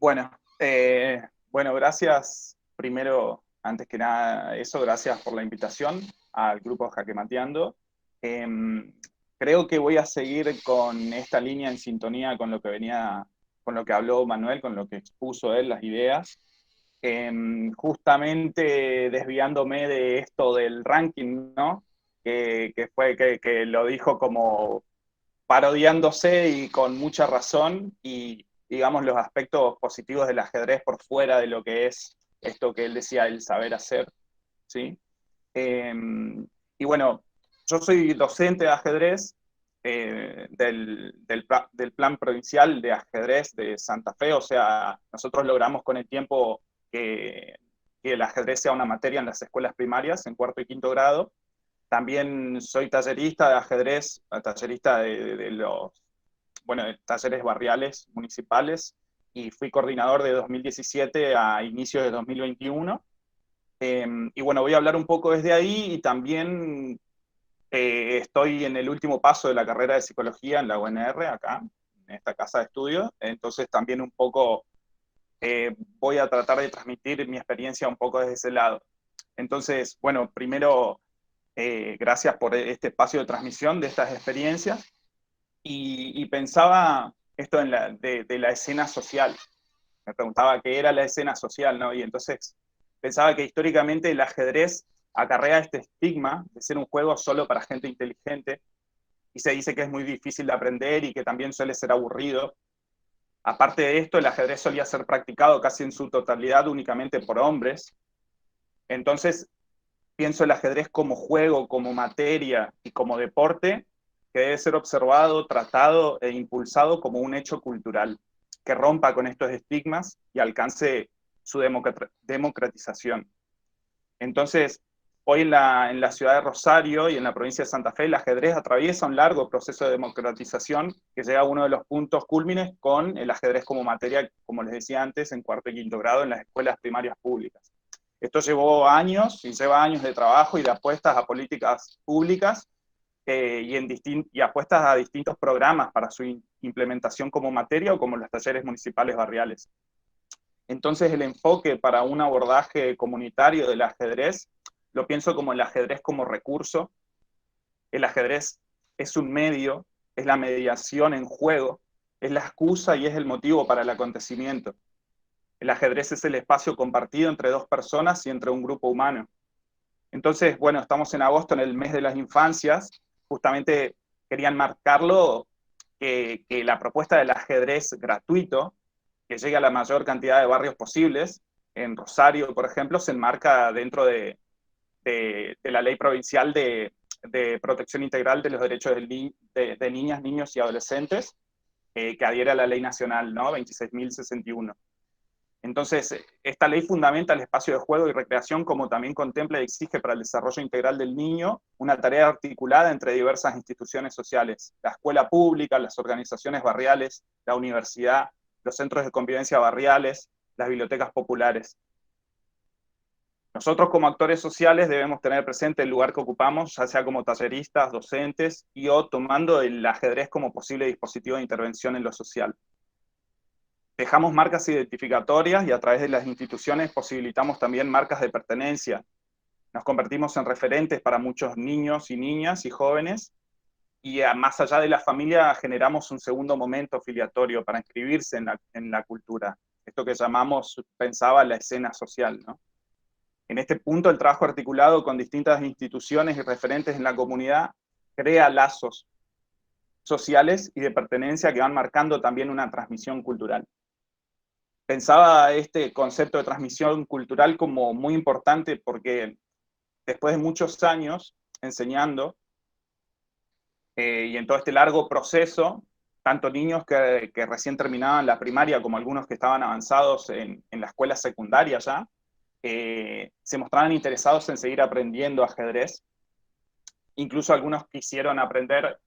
Bueno, bueno, gracias. Primero, antes que nada, eso, gracias por la invitación al grupo Jaque Mateando. Creo que voy a seguir con esta línea en sintonía con lo que venía, con lo que habló Manuel, con lo que expuso él, las ideas. Justamente desviándome de esto del ranking, ¿no? Que lo dijo como parodiándose y con mucha razón y, digamos, los aspectos positivos del ajedrez por fuera de lo que es esto que él decía, el saber hacer, ¿sí? Eh, y bueno, yo soy docente de ajedrez del plan provincial de ajedrez de Santa Fe, o sea, nosotros logramos con el tiempo que, que el ajedrez sea una materia en las escuelas primarias, en cuarto y quinto grado. También soy tallerista de ajedrez, tallerista de los, bueno, de talleres barriales municipales y fui coordinador de 2017 a inicios de 2021. Y bueno, voy a hablar un poco desde ahí y también estoy en el último paso de la carrera de psicología en la UNR, acá, en esta casa de estudios. Entonces también un poco voy a tratar de transmitir mi experiencia un poco desde ese lado. Entonces, bueno, primero gracias por este espacio de transmisión de estas experiencias y pensaba esto de la escena social. Me preguntaba qué era la escena social, ¿no? Y entonces pensaba que históricamente el ajedrez acarrea este estigma de ser un juego solo para gente inteligente y se dice que es muy difícil de aprender y que también suele ser aburrido. Aparte de esto, el ajedrez solía ser practicado casi en su totalidad únicamente por hombres. Entonces, pienso el ajedrez como juego, como materia y como deporte que debe ser observado, tratado e impulsado como un hecho cultural que rompa con estos estigmas y alcance su democratización. Entonces, hoy en la ciudad de Rosario y en la provincia de Santa Fe, el ajedrez atraviesa un largo proceso de democratización que llega a uno de los puntos cúlmines con el ajedrez como materia, como les decía antes, en cuarto y quinto grado en las escuelas primarias públicas. Esto llevó años y lleva años de trabajo y de apuestas a políticas públicas y apuestas a distintos programas para su implementación como materia o como los talleres municipales barriales. Entonces el enfoque para un abordaje comunitario del ajedrez lo pienso como el ajedrez como recurso. El ajedrez es un medio, es la mediación en juego, es la excusa y es el motivo para el acontecimiento. El ajedrez es el espacio compartido entre dos personas y entre un grupo humano. Entonces, bueno, estamos en agosto, en el mes de las infancias, justamente querían marcarlo que la propuesta del ajedrez gratuito, que llegue a la mayor cantidad de barrios posibles, en Rosario, por ejemplo, se enmarca dentro de la ley provincial de protección integral de los derechos de niñas, niños y adolescentes, que adhiere a la ley nacional, ¿no? 26.061. Entonces, esta ley fundamenta el espacio de juego y recreación como también contempla y exige para el desarrollo integral del niño una tarea articulada entre diversas instituciones sociales, la escuela pública, las organizaciones barriales, la universidad, los centros de convivencia barriales, las bibliotecas populares. Nosotros como actores sociales debemos tener presente el lugar que ocupamos, ya sea como talleristas, docentes y o tomando el ajedrez como posible dispositivo de intervención en lo social. Dejamos marcas identificatorias y a través de las instituciones posibilitamos también marcas de pertenencia. Nos convertimos en referentes para muchos niños y niñas y jóvenes y más allá de la familia generamos un segundo momento filiatorio para inscribirse en la cultura. Esto que llamamos, pensaba, la escena social, ¿no? En este punto, el trabajo articulado con distintas instituciones y referentes en la comunidad crea lazos sociales y de pertenencia que van marcando también una transmisión cultural. Pensaba este concepto de transmisión cultural como muy importante porque después de muchos años enseñando y en todo este largo proceso, tanto niños que recién terminaban la primaria como algunos que estaban avanzados en la escuela secundaria ya, se mostraban interesados en seguir aprendiendo ajedrez. Incluso algunos quisieron aprender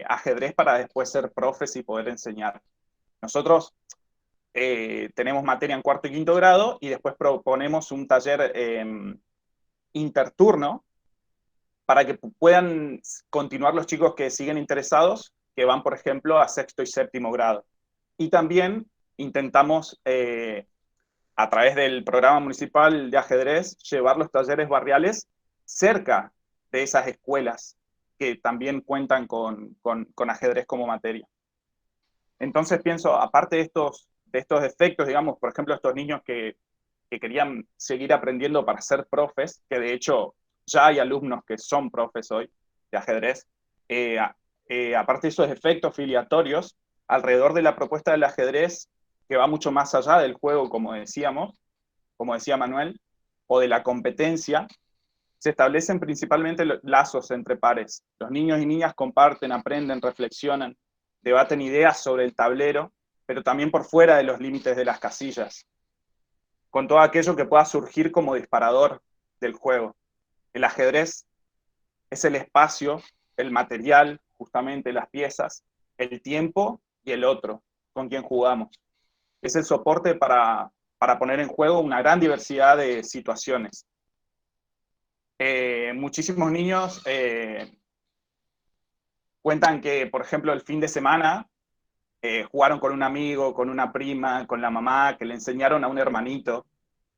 ajedrez para después ser profes y poder enseñar. Nosotros tenemos materia en cuarto y quinto grado y después proponemos un taller interturno para que puedan continuar los chicos que siguen interesados, que van, por ejemplo, a sexto y séptimo grado. Y también intentamos, a través del programa municipal de ajedrez, llevar los talleres barriales cerca de esas escuelas que también cuentan con ajedrez como materia. Entonces pienso, aparte de estos efectos, digamos, por ejemplo, estos niños que querían seguir aprendiendo para ser profes, que de hecho ya hay alumnos que son profes hoy de ajedrez, eh, aparte de esos efectos filiatorios, alrededor de la propuesta del ajedrez, que va mucho más allá del juego, como decíamos, como decía Manuel, o de la competencia, se establecen principalmente lazos entre pares. Los niños y niñas comparten, aprenden, reflexionan, debaten ideas sobre el tablero, pero también por fuera de los límites de las casillas, con todo aquello que pueda surgir como disparador del juego. El ajedrez es el espacio, el material, justamente las piezas, el tiempo y el otro con quien jugamos. Es el soporte para poner en juego una gran diversidad de situaciones. Muchísimos niños cuentan que, por ejemplo, el fin de semana jugaron con un amigo, con una prima, con la mamá, que le enseñaron a un hermanito,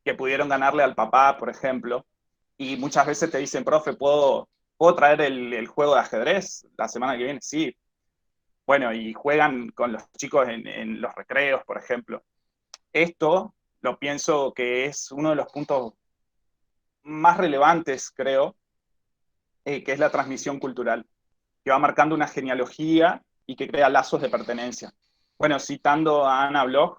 que pudieron ganarle al papá, por ejemplo, y muchas veces te dicen, profe, ¿puedo traer el juego de ajedrez la semana que viene? Sí. Bueno, y juegan con los chicos en los recreos, por ejemplo. Esto lo pienso que es uno de los puntos más relevantes, creo, que es la transmisión cultural, que va marcando una genealogía y que crea lazos de pertenencia. Bueno, citando a Ana Bloch,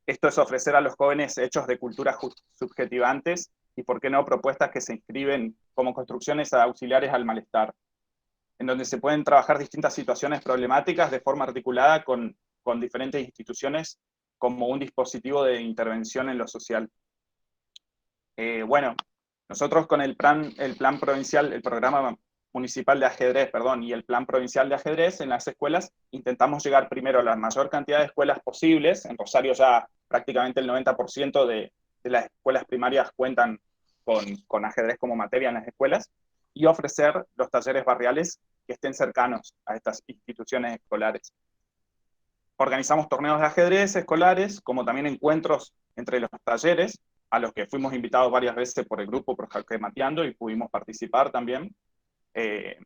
esto es ofrecer a los jóvenes hechos de cultura subjetivantes y, por qué no, propuestas que se inscriben como construcciones auxiliares al malestar, en donde se pueden trabajar distintas situaciones problemáticas de forma articulada con diferentes instituciones como un dispositivo de intervención en lo social. Bueno, nosotros con el plan provincial, el programa municipal de ajedrez, perdón, y el plan provincial de ajedrez en las escuelas, intentamos llegar primero a la mayor cantidad de escuelas posibles. En Rosario ya prácticamente el 90% de las escuelas primarias cuentan con ajedrez como materia en las escuelas, y ofrecer los talleres barriales que estén cercanos a estas instituciones escolares. Organizamos torneos de ajedrez escolares, como también encuentros entre los talleres, a los que fuimos invitados varias veces por el grupo, por Jaque Mateando, y pudimos participar también. Eh,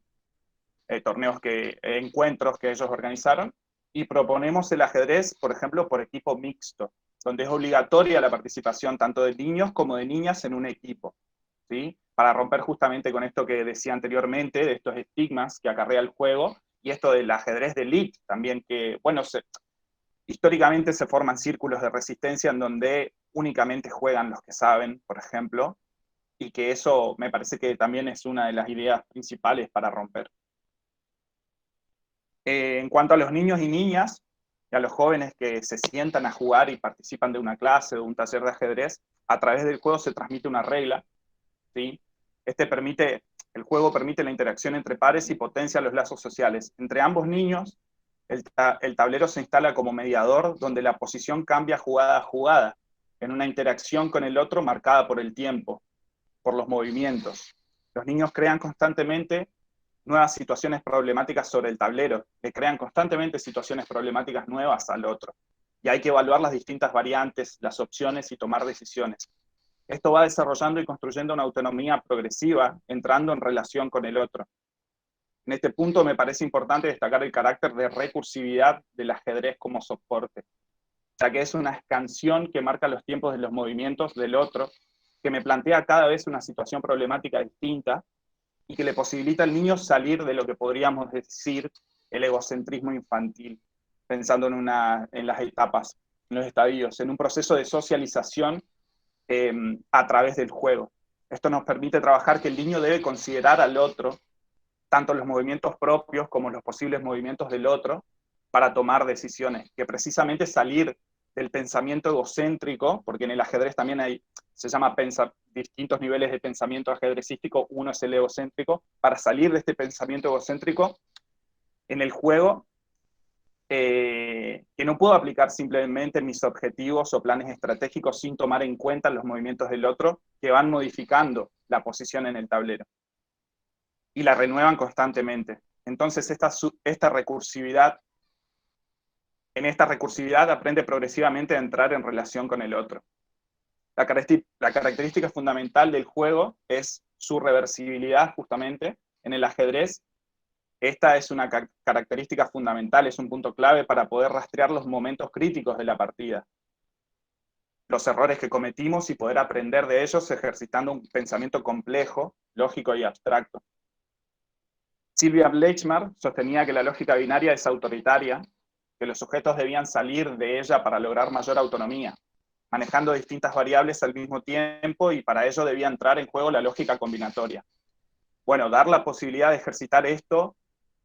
encuentros que ellos organizaron, y proponemos el ajedrez, por ejemplo, por equipo mixto, donde es obligatoria la participación tanto de niños como de niñas en un equipo, ¿sí? Para romper justamente con esto que decía anteriormente, de estos estigmas que acarrea el juego, y esto del ajedrez de elite también, que, bueno, históricamente se forman círculos de resistencia en donde únicamente juegan los que saben, por ejemplo, y que eso me parece que también es una de las ideas principales para romper. En cuanto a los niños y niñas, y a los jóvenes que se sientan a jugar y participan de una clase o un taller de ajedrez, a través del juego se transmite una regla, ¿sí? El juego permite la interacción entre pares y potencia los lazos sociales. Entre ambos niños, el tablero se instala como mediador, donde la posición cambia jugada a jugada, en una interacción con el otro marcada por el tiempo, por los movimientos. Los niños crean constantemente nuevas situaciones problemáticas sobre el tablero, le crean constantemente situaciones problemáticas nuevas al otro. Y hay que evaluar las distintas variantes, las opciones y tomar decisiones. Esto va desarrollando y construyendo una autonomía progresiva, entrando en relación con el otro. En este punto me parece importante destacar el carácter de recursividad del ajedrez como soporte, ya que es una escansión que marca los tiempos de los movimientos del otro, que me plantea cada vez una situación problemática distinta y que le posibilita al niño salir de lo que podríamos decir el egocentrismo infantil, pensando en las etapas, en los estadios, en un proceso de socialización a través del juego. Esto nos permite trabajar que el niño debe considerar al otro, tanto los movimientos propios como los posibles movimientos del otro, para tomar decisiones, que precisamente salir del pensamiento egocéntrico, porque en el ajedrez también se llama distintos niveles de pensamiento ajedrecístico, uno es el egocéntrico, para salir de este pensamiento egocéntrico en el juego, que no puedo aplicar simplemente mis objetivos o planes estratégicos sin tomar en cuenta los movimientos del otro, que van modificando la posición en el tablero y la renuevan constantemente. Entonces esta recursividad En esta recursividad aprende progresivamente a entrar en relación con el otro. La característica fundamental del juego es su reversibilidad, justamente. En el ajedrez, esta es una característica fundamental, es un punto clave para poder rastrear los momentos críticos de la partida, los errores que cometimos y poder aprender de ellos ejercitando un pensamiento complejo, lógico y abstracto. Sylvia Bleichmer sostenía que la lógica binaria es autoritaria, que los sujetos debían salir de ella para lograr mayor autonomía, manejando distintas variables al mismo tiempo, y para ello debía entrar en juego la lógica combinatoria. Bueno, dar la posibilidad de ejercitar esto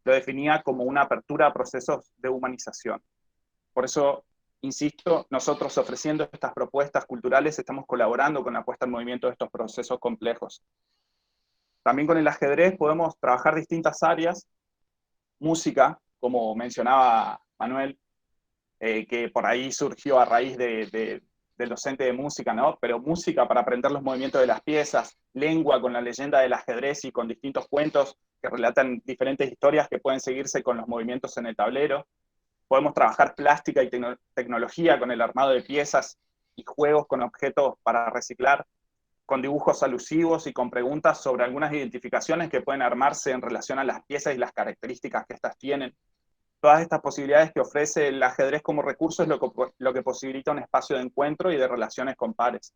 lo definía como una apertura a procesos de humanización. Por eso, insisto, nosotros ofreciendo estas propuestas culturales estamos colaborando con la puesta en movimiento de estos procesos complejos. También con el ajedrez podemos trabajar distintas áreas, música, como mencionaba Manuel, que por ahí surgió a raíz del docente de música, ¿no? Pero música para aprender los movimientos de las piezas, lengua con la leyenda del ajedrez y con distintos cuentos que relatan diferentes historias que pueden seguirse con los movimientos en el tablero. Podemos trabajar plástica y tecnología con el armado de piezas y juegos con objetos para reciclar, con dibujos alusivos y con preguntas sobre algunas identificaciones que pueden armarse en relación a las piezas y las características que éstas tienen. Todas estas posibilidades que ofrece el ajedrez como recurso es lo que posibilita un espacio de encuentro y de relaciones con pares.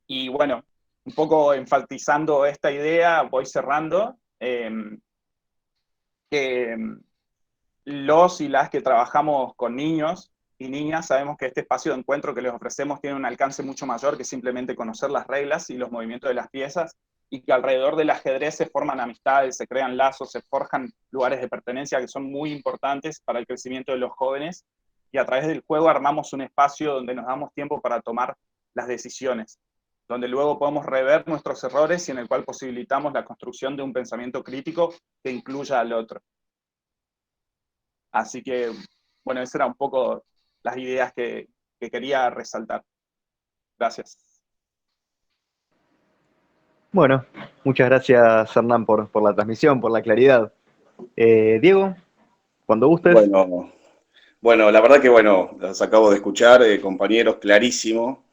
Y bueno, un poco enfatizando esta idea, voy cerrando, que los y las que trabajamos con niños y niñas sabemos que este espacio de encuentro que les ofrecemos tiene un alcance mucho mayor que simplemente conocer las reglas y los movimientos de las piezas, y que alrededor del ajedrez se forman amistades, se crean lazos, se forjan lugares de pertenencia que son muy importantes para el crecimiento de los jóvenes, y a través del juego armamos un espacio donde nos damos tiempo para tomar las decisiones, donde luego podemos rever nuestros errores y en el cual posibilitamos la construcción de un pensamiento crítico que incluya al otro. Así que, bueno, esas eran un poco las ideas que quería resaltar. Gracias. Bueno, muchas gracias, Hernán, por la transmisión, por la claridad. Diego, cuando gustes. Bueno, la verdad que bueno, las acabo de escuchar, compañeros, clarísimo,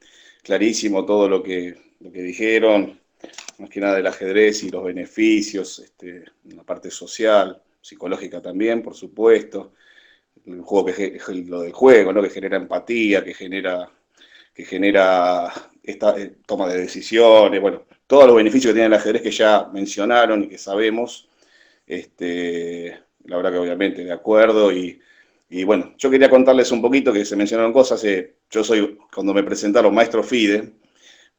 clarísimo todo lo que dijeron, más que nada del ajedrez y los beneficios, la parte social, psicológica también, por supuesto, el juego lo del juego, ¿no? Que genera empatía, que genera esta toma de decisiones, bueno, todos los beneficios que tiene el ajedrez que ya mencionaron y que sabemos, la verdad que obviamente de acuerdo. Y bueno, yo quería contarles un poquito, que se mencionaron cosas. Yo soy, cuando me presentaron, maestro FIDE.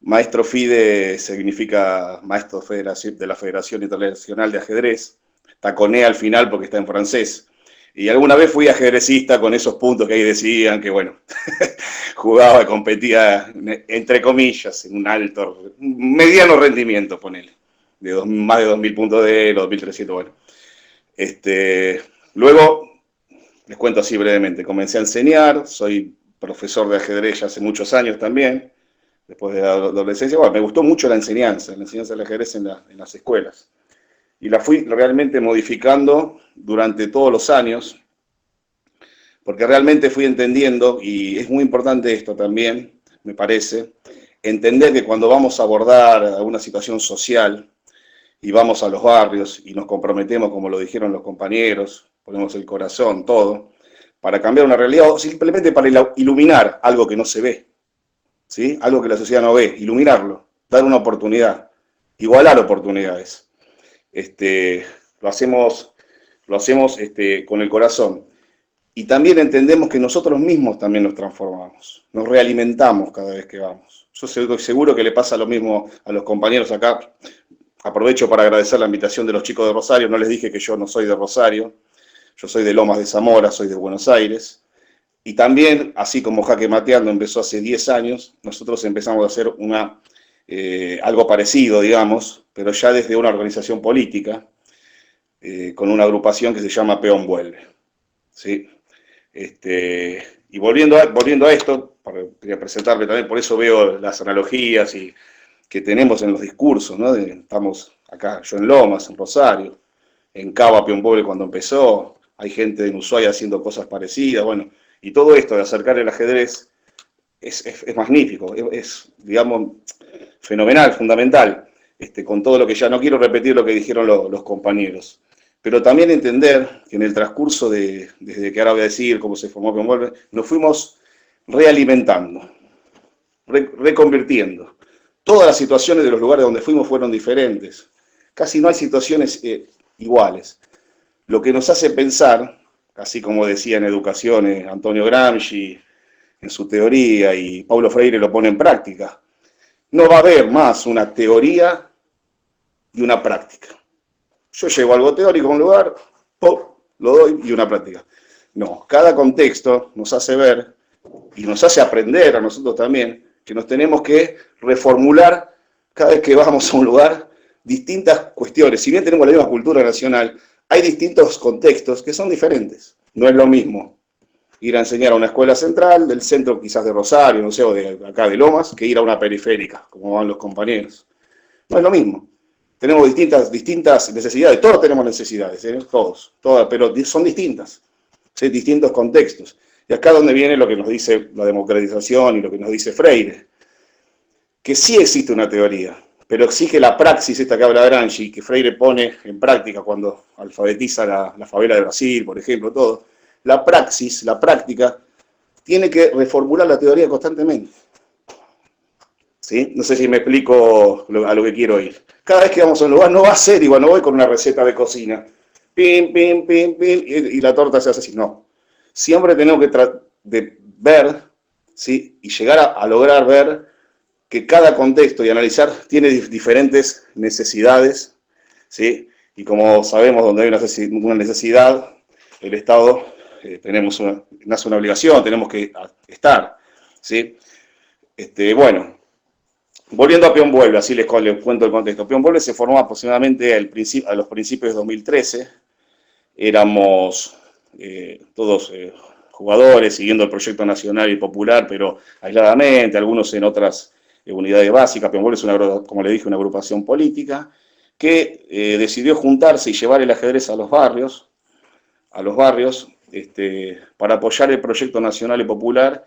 Maestro FIDE significa maestro de la Federación Internacional de Ajedrez. Está con E al final porque está en francés. Y alguna vez fui ajedrecista con esos puntos que ahí decían que, bueno, jugaba, competía, entre comillas, en un mediano rendimiento, ponele. Más de 2.000 puntos de Elo, 2.300, bueno. Luego, les cuento así brevemente, comencé a enseñar, soy profesor de ajedrez ya hace muchos años también, después de la adolescencia. Bueno, me gustó mucho la enseñanza del ajedrez en las escuelas. Y la fui realmente modificando durante todos los años, porque realmente fui entendiendo, y es muy importante esto también, me parece, entender que cuando vamos a abordar alguna situación social y vamos a los barrios y nos comprometemos, como lo dijeron los compañeros, ponemos el corazón, todo, para cambiar una realidad o simplemente para iluminar algo que no se ve, ¿sí? Algo que la sociedad no ve, iluminarlo, dar una oportunidad, igualar oportunidades. Lo hacemos con el corazón. Y también entendemos que nosotros mismos también nos transformamos, nos realimentamos cada vez que vamos. Yo estoy seguro que le pasa lo mismo a los compañeros acá. Aprovecho para agradecer la invitación de los chicos de Rosario. No les dije que yo no soy de Rosario, yo soy de Lomas de Zamora, soy de Buenos Aires. Y también, así como Jaque Mateando empezó hace 10 años, nosotros empezamos a hacer algo parecido, digamos, pero ya desde una organización política, con una agrupación que se llama Peón Vuelve. ¿Sí? Y volviendo a esto, quería presentarme también, por eso veo las analogías que tenemos en los discursos, ¿no? Estamos acá, yo en Lomas, en Rosario, en Cava, Peón Vuelve cuando empezó, hay gente en Ushuaia haciendo cosas parecidas, bueno, Y todo esto de acercar el ajedrez es magnífico, digamos, fenomenal, fundamental, con todo lo que ya no quiero repetir lo que dijeron los compañeros. Pero también entender que en el transcurso desde que ahora voy a decir cómo se formó Peón, nos fuimos realimentando, reconvirtiendo. Todas las situaciones de los lugares donde fuimos fueron diferentes. Casi no hay situaciones iguales. Lo que nos hace pensar, así como decía en educación Antonio Gramsci en su teoría y Paulo Freire lo pone en práctica, no va a haber más una teoría y una práctica. Yo llevo algo teórico a un lugar, ¡pop!, lo doy y una práctica. No, cada contexto nos hace ver y nos hace aprender a nosotros también que nos tenemos que reformular cada vez que vamos a un lugar distintas cuestiones. Si bien tenemos la misma cultura nacional, hay distintos contextos que son diferentes. No es lo mismo ir a enseñar a una escuela central, del centro quizás de Rosario, no sé, o de acá de Lomas, que ir a una periférica, como van los compañeros. No es lo mismo. Tenemos distintas necesidades, todos tenemos necesidades, todos, pero son distintas, ¿sí? Distintos contextos. Y acá es donde viene lo que nos dice la democratización y lo que nos dice Freire, que sí existe una teoría, pero exige la praxis, esta que habla Gramsci, que Freire pone en práctica cuando alfabetiza la favela de Brasil, por ejemplo, todo. La praxis, la práctica, tiene que reformular la teoría constantemente. ¿Sí? No sé si me explico a lo que quiero ir. Cada vez que vamos a un lugar no va a ser igual, no voy con una receta de cocina. Pim, pim, pim, pim, y la torta se hace así. No. Siempre tenemos que ver, ¿sí? Y llegar a lograr ver que cada contexto y analizar tiene diferentes necesidades, ¿sí? Y como sabemos, donde hay una necesidad, el Estado nace una obligación, tenemos que estar, ¿sí? Bueno, volviendo a Peón Vuelve, así les cuento el contexto. Peón Vuelve se formó aproximadamente a los principios de 2013. Éramos todos jugadores siguiendo el proyecto nacional y popular, pero aisladamente, algunos en otras unidades básicas. Peón Vuelve es, como le dije, una agrupación política que decidió juntarse y llevar el ajedrez a los barrios, para apoyar el proyecto nacional y popular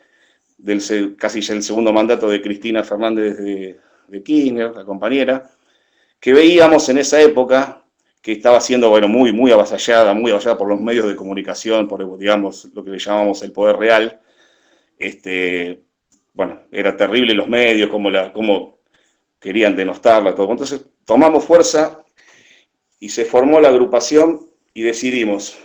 casi el segundo mandato de Cristina Fernández de Kirchner, la compañera, que veíamos en esa época que estaba siendo, bueno, muy avasallada por los medios de comunicación, por, digamos, lo que le llamamos el poder real. Bueno, era terrible los medios, cómo querían denostarla, todo. Entonces tomamos fuerza y se formó la agrupación y decidimos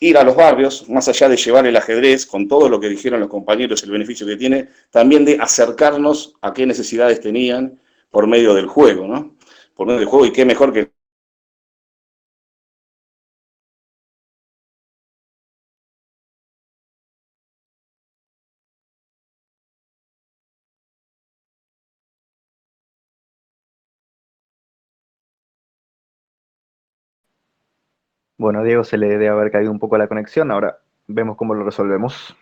ir a los barrios, más allá de llevar el ajedrez, con todo lo que dijeron los compañeros, el beneficio que tiene, también de acercarnos a qué necesidades tenían por medio del juego, ¿no? Por medio del juego, y qué mejor que... Bueno, a Diego se le debe haber caído un poco la conexión, ahora vemos cómo lo resolvemos.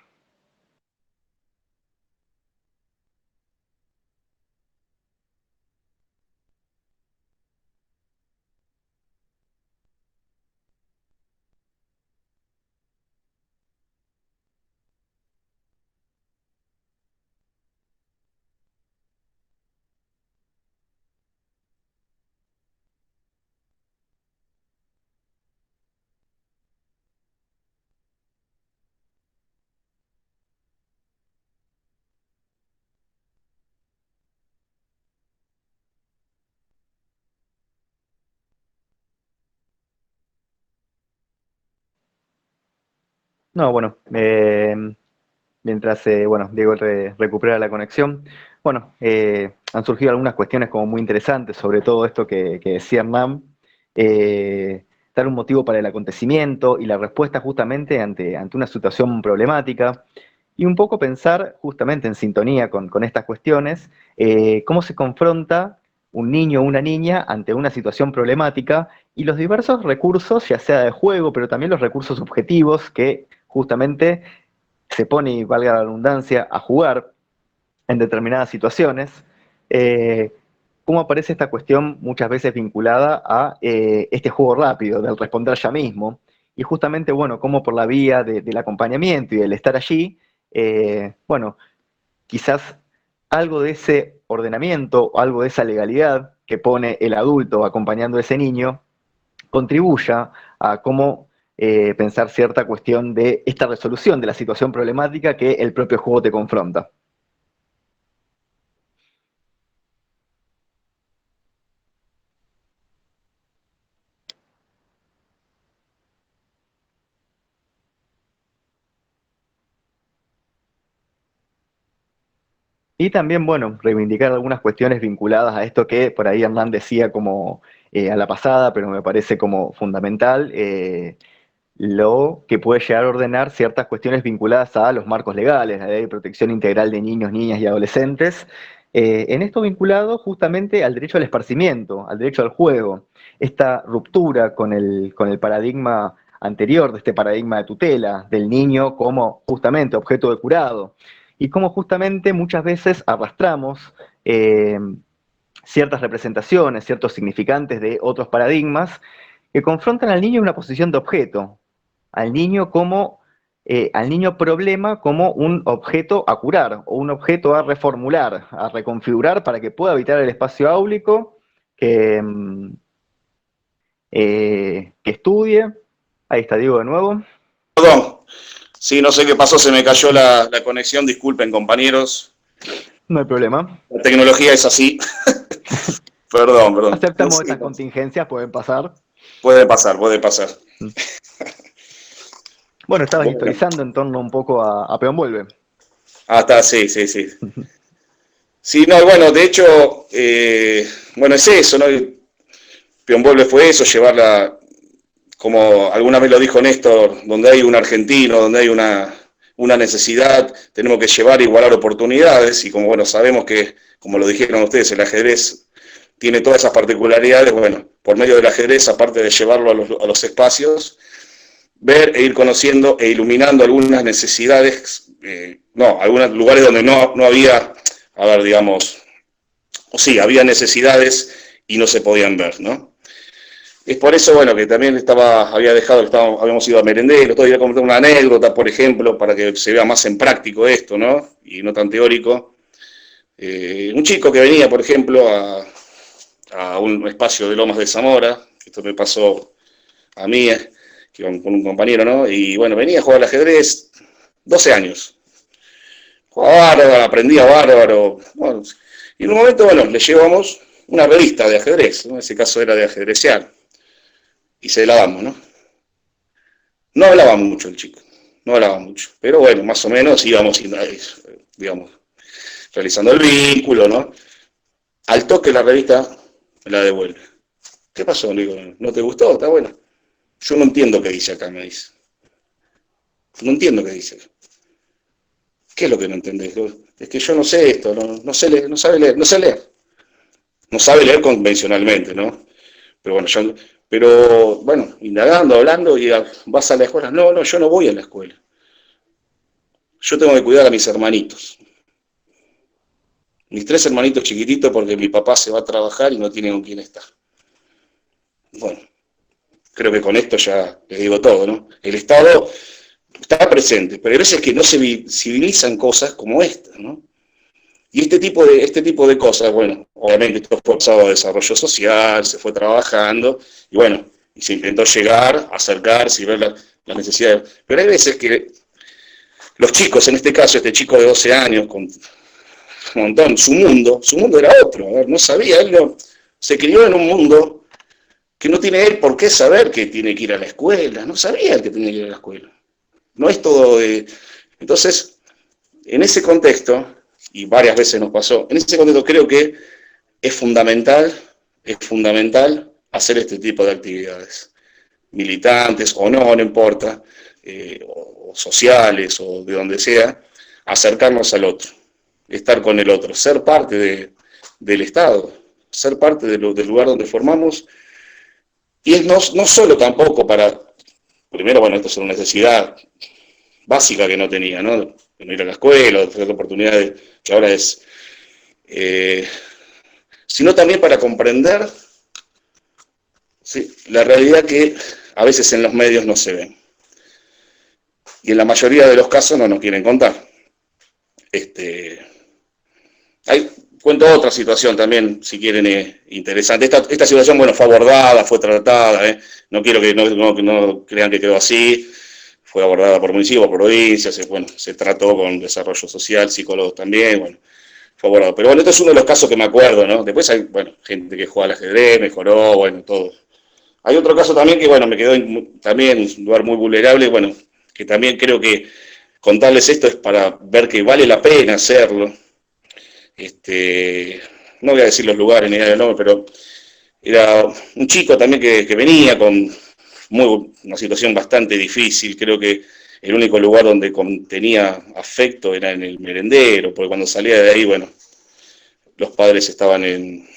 No, bueno, mientras bueno, Diego recupera la conexión, bueno, han surgido algunas cuestiones como muy interesantes sobre todo esto que decía Hernán, dar un motivo para el acontecimiento y la respuesta justamente ante una situación problemática, y un poco pensar justamente en sintonía con estas cuestiones, cómo se confronta un niño o una niña ante una situación problemática y los diversos recursos, ya sea de juego, pero también los recursos objetivos que justamente se pone, y valga la redundancia, a jugar en determinadas situaciones. ¿Cómo aparece esta cuestión muchas veces vinculada a este juego rápido, del responder ya mismo? y justamente, bueno, cómo por la vía del acompañamiento y del estar allí, bueno, quizás algo de ese ordenamiento, algo de esa legalidad que pone el adulto acompañando a ese niño, contribuya a cómo pensar cierta cuestión de esta resolución de la situación problemática que el propio juego te confronta. Y también, bueno, reivindicar algunas cuestiones vinculadas a esto que por ahí Hernán decía como a la pasada, pero me parece como fundamental, lo que puede llegar a ordenar ciertas cuestiones vinculadas a los marcos legales, la Ley de Protección Integral de Niños, Niñas y Adolescentes, en esto vinculado justamente al derecho al esparcimiento, al derecho al juego, esta ruptura con el paradigma anterior, de este paradigma de tutela, del niño como justamente objeto de cuidado, y cómo justamente muchas veces arrastramos ciertas representaciones, ciertos significantes de otros paradigmas que confrontan al niño en una posición de objeto, al niño como al niño problema como un objeto a curar o un objeto a reformular, a reconfigurar para que pueda habitar el espacio áulico, que, que estudie. Ahí está Diego de nuevo. Perdón, sí, no sé qué pasó, se me cayó la conexión, disculpen compañeros. No hay problema. La tecnología es así. Perdón. Aceptamos No estas sé, contingencias, pueden pasar. puede pasar. Bueno, estabas Bueno. historizando en torno un poco a Peón Vuelve. Ah, está, sí. Sí, no, bueno, de hecho, bueno, es eso, ¿no? Peón Vuelve fue eso, llevarla, como alguna vez lo dijo Néstor, donde hay un argentino, donde hay una necesidad, tenemos que llevar e igualar oportunidades, y como bueno, sabemos que, como lo dijeron ustedes, el ajedrez tiene todas esas particularidades, bueno, por medio del ajedrez, aparte de llevarlo a los espacios, ver e ir conociendo e iluminando algunas necesidades, algunos lugares donde no había, a ver, digamos, o sí, había necesidades y no se podían ver, ¿no? Es por eso, bueno, que también habíamos ido a merendero, todo, iba a contar una anécdota, por ejemplo, para que se vea más en práctico esto, ¿no? Y no tan teórico. Un chico que venía, por ejemplo, a un espacio de Lomas de Zamora, esto me pasó a mí, que con un compañero, ¿no? Y bueno, venía a jugar al ajedrez, 12 años. Jugaba bárbaro, aprendía bárbaro. Bueno, y en un momento, bueno, le llevamos una revista de ajedrez, ¿no? En ese caso era de ajedrecear. Y se la damos, ¿no? No hablaba mucho el chico, no hablaba mucho. Pero bueno, más o menos íbamos, digamos, realizando el vínculo, ¿no? Al toque la revista me la devuelve. ¿Qué pasó? Le digo, ¿no te gustó? Está bueno. Yo no entiendo qué dice acá, me dice. No entiendo qué dice. ¿Qué es lo que no entendés? Es que yo no sé esto, no sé leer, no sabe leer, no sé leer. No sabe leer convencionalmente, ¿no? Pero bueno, indagando, hablando, y vas a la escuela. No, yo no voy a la escuela. Yo tengo que cuidar a mis hermanitos. Mis 3 hermanitos chiquititos porque mi papá se va a trabajar y no tiene con quién estar. Bueno, creo que con esto ya les digo todo, ¿no? El Estado está presente, pero hay veces que no se civilizan cosas como estas, ¿no? Y este tipo de cosas, bueno, obviamente esto fue forzado a desarrollo social, se fue trabajando, y bueno, y se intentó llegar, acercarse y ver las necesidades. Pero hay veces que los chicos, en este caso, este chico de 12 años, con un montón, su mundo era otro, a ver, no sabía, se crió en un mundo que no tiene él por qué saber que tiene que ir a la escuela, no sabía que tenía que ir a la escuela. No es todo de... Entonces, en ese contexto, y varias veces nos pasó, en ese contexto creo que es fundamental hacer este tipo de actividades. Militantes o no importa, o sociales o de donde sea, acercarnos al otro, estar con el otro, ser parte del Estado, ser parte del lugar donde formamos, y es no solo tampoco para, primero, bueno, esto es una necesidad básica que no tenía, ¿no? De no ir a la escuela, de tener oportunidades, que ahora es, sino también para comprender, ¿sí?, la realidad que a veces en los medios no se ven. Y en la mayoría de los casos no nos quieren contar. Cuento otra situación también, si quieren, interesante. Esta situación, bueno, fue abordada, fue tratada, no quiero que no crean que quedó así. Fue abordada por municipios, por provincias, se trató con desarrollo social, psicólogos también, bueno, fue abordado. Pero bueno, este es uno de los casos que me acuerdo, ¿no? Después hay, bueno, gente que juega al ajedrez, mejoró, bueno, todo. Hay otro caso también que, bueno, me quedó también en un lugar muy vulnerable, bueno, que también creo que contarles esto es para ver que vale la pena hacerlo. No voy a decir los lugares ni nada de nombre, pero era un chico también que venía con una situación bastante difícil. Creo que el único lugar donde tenía afecto era en el merendero, porque cuando salía de ahí, bueno, los padres estaban en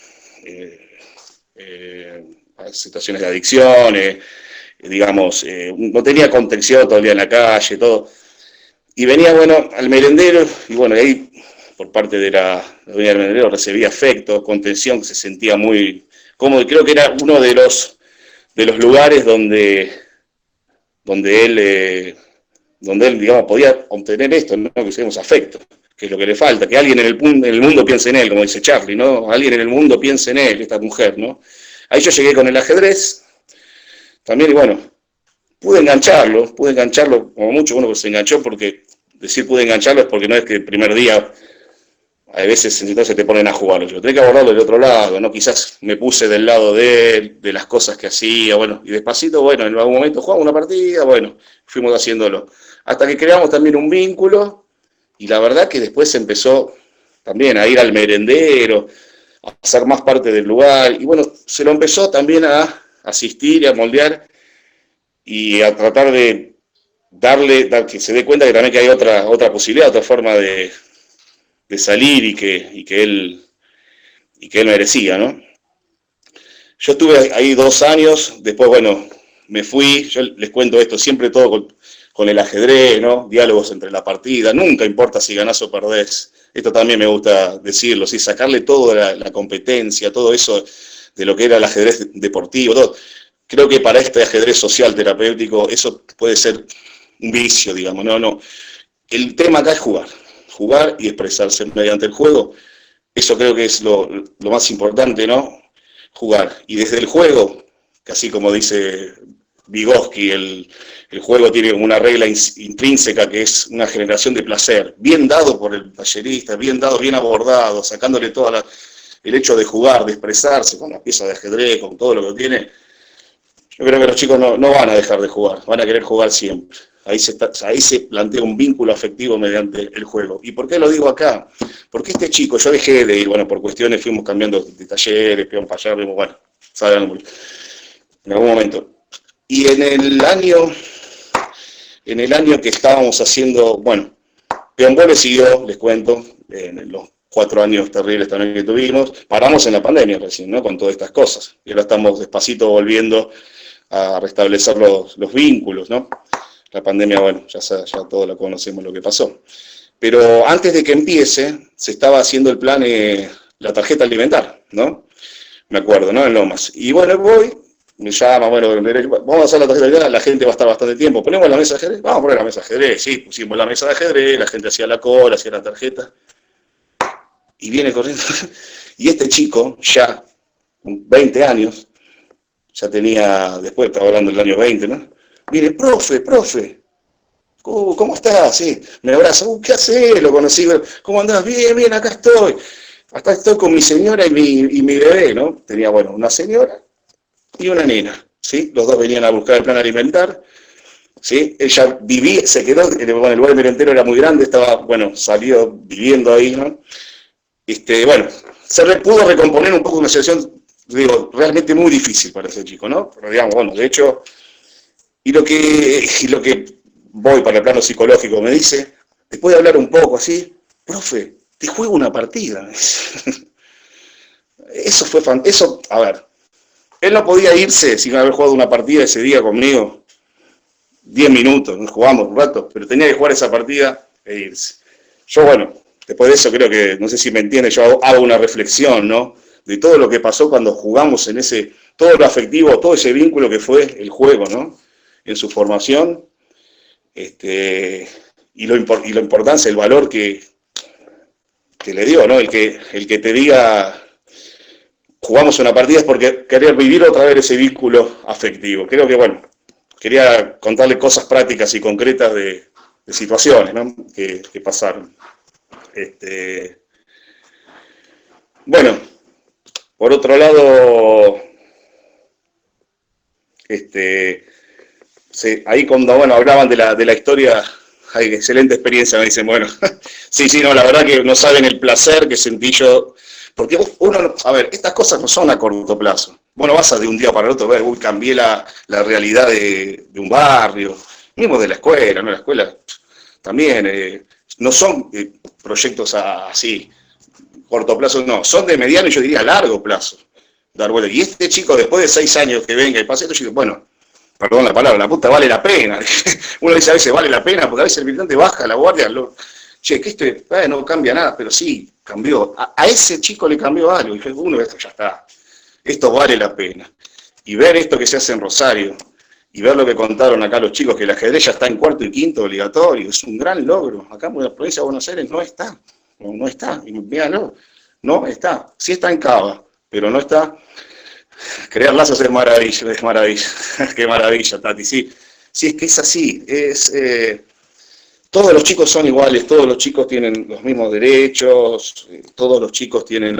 situaciones de adicciones, digamos, no tenía contención todo el día en la calle, todo. Y venía, bueno, al merendero, y bueno, ahí por parte de la dueña del merendero recibía afecto, contención, que se sentía muy cómodo, y creo que era uno de los lugares donde él, digamos, podía obtener esto, ¿no? Que seamos afecto, que es lo que le falta, que alguien en el mundo piense en él, como dice Charlie, ¿no? Alguien en el mundo piense en él, esta mujer, ¿no? Ahí yo llegué con el ajedrez, también, y bueno, pude engancharlo, como mucho uno que se enganchó, porque decir pude engancharlo es porque no es que el primer día, a veces entonces te ponen a jugarlo, yo tenés que abordarlo del otro lado, ¿no? Quizás me puse del lado de él, de las cosas que hacía, bueno, y despacito, bueno, en algún momento jugamos una partida, bueno, fuimos haciéndolo. Hasta que creamos también un vínculo, y la verdad que después empezó también a ir al merendero, a ser más parte del lugar, y bueno, se lo empezó también a asistir y a moldear, y a tratar de que se dé cuenta que también que hay otra posibilidad, otra forma de salir y que él merecía, ¿no? Yo estuve ahí 2 años, después, bueno, me fui, yo les cuento esto, siempre todo con el ajedrez, ¿no? Diálogos entre la partida, nunca importa si ganás o perdés, esto también me gusta decirlo, ¿sí? Sacarle toda la competencia, todo eso de lo que era el ajedrez deportivo, todo. Creo que para este ajedrez social terapéutico eso puede ser un vicio, digamos, no. El tema acá es jugar y expresarse mediante el juego. Eso creo que es lo más importante, ¿no? Jugar. Y desde el juego, que así como dice Vygotsky, el juego tiene una regla intrínseca que es una generación de placer, bien dado por el tallerista, bien dado, bien abordado, sacándole todo el hecho de jugar, de expresarse con las piezas de ajedrez, con todo lo que tiene. Yo creo que los chicos no van a dejar de jugar, van a querer jugar siempre. Ahí se plantea un vínculo afectivo mediante el juego. ¿Y por qué lo digo acá? Porque este chico, yo dejé de ir, bueno, por cuestiones fuimos cambiando de talleres, peón para allá, vimos, bueno, en algún momento. Y en el año que estábamos haciendo, bueno, peón vole siguió, les cuento, en los 4 años terribles también que tuvimos, paramos en la pandemia recién, ¿no? Con todas estas cosas. Y ahora estamos despacito volviendo a restablecer los vínculos, ¿no? La pandemia, bueno, ya todos lo conocemos lo que pasó. Pero antes de que empiece, se estaba haciendo el plan, la tarjeta alimentar, ¿no? Me acuerdo, ¿no? En Lomas. Y bueno, voy, me llama, bueno, vamos a hacer la tarjeta alimentar, la gente va a estar bastante tiempo. ¿Ponemos la mesa de ajedrez? Vamos a poner la mesa de ajedrez, sí, pusimos la mesa de ajedrez, la gente hacía la cola, hacía la tarjeta. Y viene corriendo. Y este chico, ya, con 20 años, ya tenía, después estaba hablando del año 20, ¿no? Viene, profe, ¿cómo estás? Sí, me abraza, ¿qué haces? Lo conocí, ¿cómo andás? Bien, acá estoy. Acá estoy con mi señora y mi bebé, ¿no? Tenía, bueno, una señora y una nena, ¿sí? Los dos venían a buscar el plan alimentar, ¿sí? Ella vivía, se quedó, bueno, el lugar merendero era muy grande, estaba, bueno, salió viviendo ahí, ¿no? Bueno, pudo recomponer un poco una situación, digo, realmente muy difícil para ese chico, ¿no? Pero digamos, bueno, de hecho, y lo que voy para el plano psicológico me dice, después de hablar un poco así, profe, te juego una partida. Eso fue eso, a ver, él no podía irse sin haber jugado una partida ese día conmigo, 10 minutos, nos jugamos un rato, pero tenía que jugar esa partida e irse. Yo, bueno, después de eso creo que, no sé si me entiende, yo hago una reflexión, ¿no? De todo lo que pasó cuando jugamos en ese todo lo afectivo, todo ese vínculo que fue el juego, ¿no? En su formación, y la importancia, el valor que le dio, ¿no? El que te diga, jugamos una partida es porque querer vivir otra vez ese vínculo afectivo. Creo que, bueno, quería contarle cosas prácticas y concretas de situaciones, ¿no? que pasaron. Bueno, por otro lado, ahí cuando hablaban de la historia, hay excelente experiencia, me dicen, bueno, sí, no, la verdad que no saben el placer que sentí yo, porque uno, a ver, estas cosas no son a corto plazo. Bueno, vas a de un día para el otro, uy, cambié la realidad de un barrio, mismo de la escuela, ¿no? La escuela también, no son proyectos así, corto plazo, no, son de mediano y yo diría largo plazo. Dar vuelta. Y este chico, después de 6 años que venga y pase esto, yo digo, bueno, perdón la palabra, la puta vale la pena. Uno dice a veces vale la pena, porque a veces el militante baja la guardia, che, que esto no cambia nada, pero sí, cambió. A ese chico le cambió algo, y dije, esto ya está, esto vale la pena. Y ver esto que se hace en Rosario, y ver lo que contaron acá los chicos, que el ajedrez ya está en 4º y 5º obligatorio, es un gran logro. Acá en la provincia de Buenos Aires no está, y véanlo, no está, sí está en Cava, pero no está. Crear lazos es maravilla, qué maravilla, Tati, sí, es que es así, todos los chicos son iguales, todos los chicos tienen los mismos derechos, todos los chicos tienen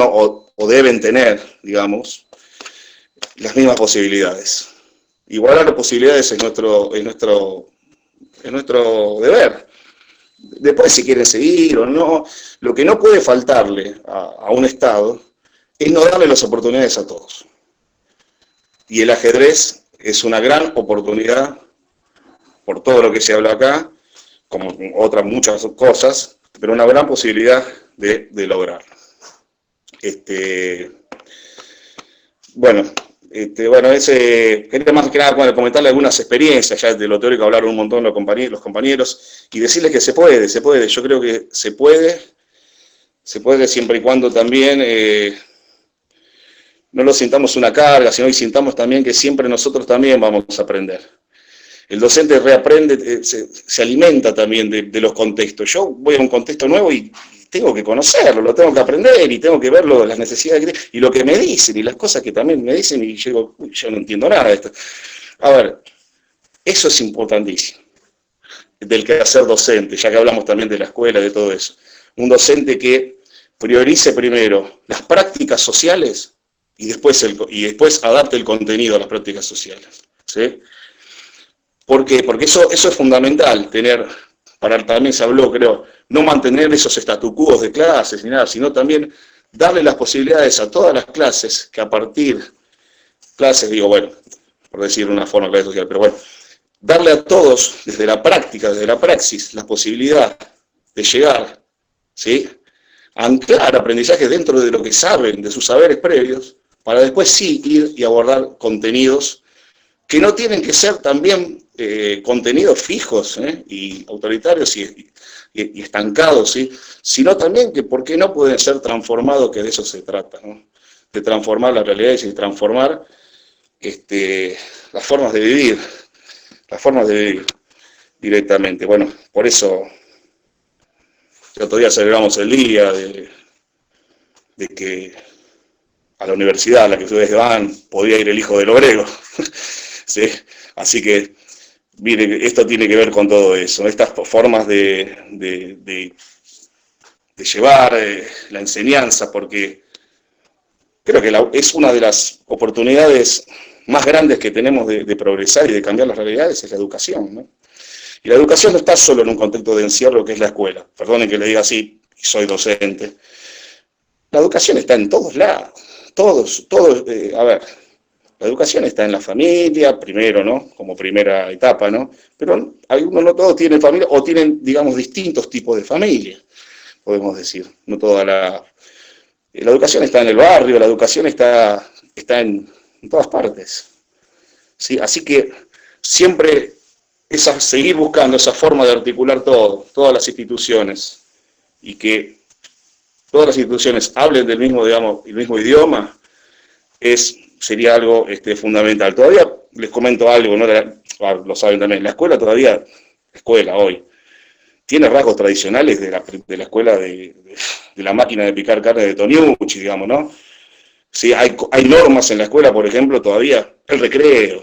o deben tener, digamos, las mismas posibilidades. Igualar las posibilidades es nuestro deber. Después, si quieren seguir o no, lo que no puede faltarle a un Estado es no darle las oportunidades a todos. Y el ajedrez es una gran oportunidad, por todo lo que se habla acá, como otras muchas cosas, pero una gran posibilidad de lograrlo. Bueno, quería más que nada comentarle algunas experiencias, ya de lo teórico hablaron un montón los compañeros, y decirles que se puede, yo creo que se puede siempre y cuando también no lo sintamos una carga, sino que sintamos también que siempre nosotros también vamos a aprender. El docente reaprende, se alimenta también de los contextos. Yo voy a un contexto nuevo y tengo que conocerlo, lo tengo que aprender y tengo que ver las necesidades y lo que me dicen y las cosas que también me dicen y yo digo, yo no entiendo nada de esto. A ver, eso es importantísimo, del quehacer docente, ya que hablamos también de la escuela, de todo eso. Un docente que priorice primero las prácticas sociales y después adapte el contenido a las prácticas sociales. ¿Sí? ¿Por qué? Porque eso es fundamental, también se habló, creo, no mantener esos statu quo de clases ni nada, sino también darle las posibilidades a todas las clases que a partir, por decir una forma clase social, pero bueno, darle a todos, desde la práctica, desde la praxis, la posibilidad de llegar, ¿sí?, a anclar aprendizaje dentro de lo que saben, de sus saberes previos, para después sí ir y abordar contenidos que no tienen que ser también contenidos fijos y autoritarios y estancados, ¿sí?, sino también que por qué no pueden ser transformados, que de eso se trata, ¿no?, de transformar las realidades y transformar las formas de vivir directamente. Bueno, por eso el otro día celebramos el día de que a la universidad a la que ustedes van podía ir el hijo del obrero. ¿Sí? Así que, mire, esto tiene que ver con todo eso, estas formas de llevar la enseñanza, porque creo que es una de las oportunidades más grandes que tenemos de progresar y de cambiar las realidades, es la educación, ¿no? Y la educación no está solo en un contexto de encierro que es la escuela. Perdonen que le diga así, y soy docente. La educación está en todos lados. La educación está en la familia, primero, ¿no?, como primera etapa, ¿no? Pero algunos no todos tienen familia, o tienen, digamos, distintos tipos de familia, podemos decir. No toda la educación está en el barrio, la educación está en todas partes. ¿Sí? Así que siempre seguir buscando esa forma de articular todas las instituciones, y que todas las instituciones hablen del mismo, digamos, el mismo idioma, sería algo fundamental. Todavía les comento algo, ¿no? Lo saben también, la escuela todavía, escuela hoy, tiene rasgos tradicionales de la escuela de la máquina de picar carne de Toniucci, digamos, ¿no? Sí, hay normas en la escuela, por ejemplo, todavía, el recreo,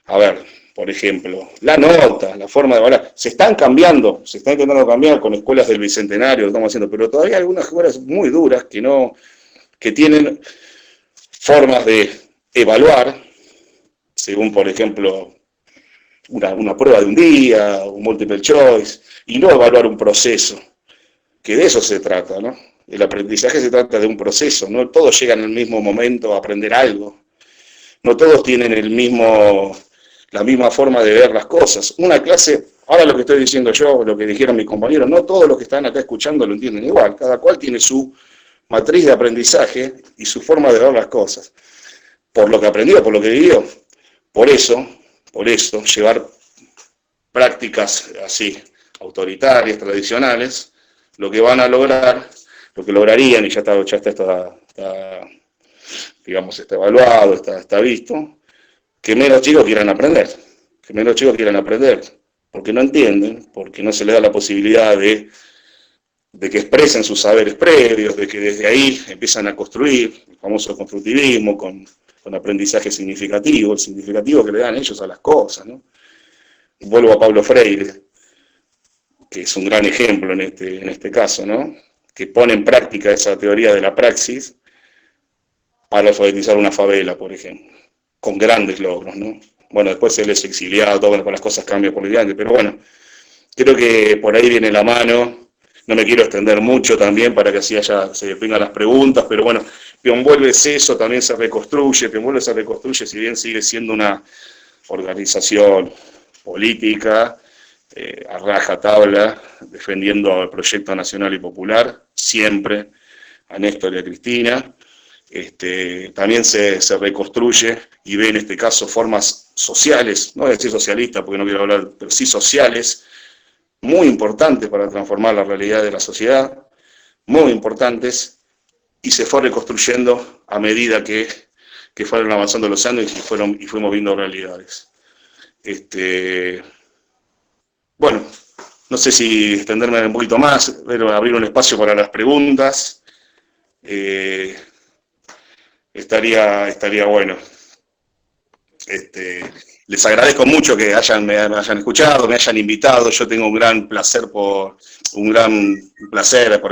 a ver, por ejemplo, la nota, la forma de hablar, se están intentando cambiar con escuelas del Bicentenario, lo estamos haciendo, pero todavía hay algunas escuelas muy duras que tienen formas de evaluar, según, por ejemplo, una prueba de un día, un multiple choice, y no evaluar un proceso, que de eso se trata, ¿no? El aprendizaje se trata de un proceso, no todos llegan en el mismo momento a aprender algo, no todos tienen la misma forma de ver las cosas. Una clase, ahora lo que estoy diciendo yo, lo que dijeron mis compañeros, no todos los que están acá escuchando lo entienden igual, cada cual tiene su matriz de aprendizaje y su forma de ver las cosas, por lo que aprendió, por lo que vivió. Por eso, llevar prácticas así, autoritarias, tradicionales, lo que van a lograr, lo que lograrían, y ya está digamos, está evaluado, está visto, que menos chicos quieran aprender, porque no entienden, porque no se les da la posibilidad de que expresen sus saberes previos, de que desde ahí empiezan a construir el famoso constructivismo con aprendizaje significativo, el significativo que le dan ellos a las cosas, ¿no? Vuelvo a Pablo Freire, que es un gran ejemplo en este caso, ¿no? Que pone en práctica esa teoría de la praxis para alfabetizar una favela, por ejemplo, con grandes logros, ¿no? Bueno, después él es exiliado, bueno, las cosas cambian por delante, pero bueno, creo que por ahí viene la mano. No me quiero extender mucho también para que así se vengan las preguntas, pero bueno, Piombuelve es eso, también se reconstruye, si bien sigue siendo una organización política, a rajatabla, defendiendo el proyecto nacional y popular, siempre, a Néstor y a Cristina. También se reconstruye y ve en este caso formas sociales, no voy a decir socialistas porque no quiero hablar, pero sí sociales, muy importantes para transformar la realidad de la sociedad, muy importantes, y se fue reconstruyendo a medida que fueron avanzando los años y fuimos viendo realidades. Bueno, no sé si extenderme un poquito más, pero abrir un espacio para las preguntas, estaría bueno. Les agradezco mucho que me hayan escuchado, me hayan invitado. Yo tengo un gran placer por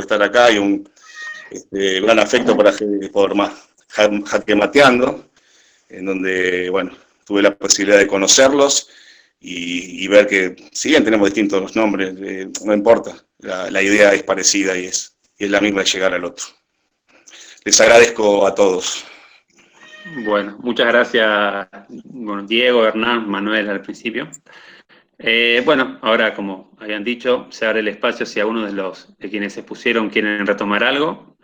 estar acá y un gran afecto por Jaque Mateando, en donde, bueno, tuve la posibilidad de conocerlos y ver que, si bien tenemos distintos nombres, no importa, la idea es parecida y es la misma de llegar al otro. Les agradezco a todos. Bueno, muchas gracias, Diego, Hernán, Manuel al principio. Bueno, ahora, como habían dicho, se abre el espacio si alguno de quienes se expusieron quieren retomar algo,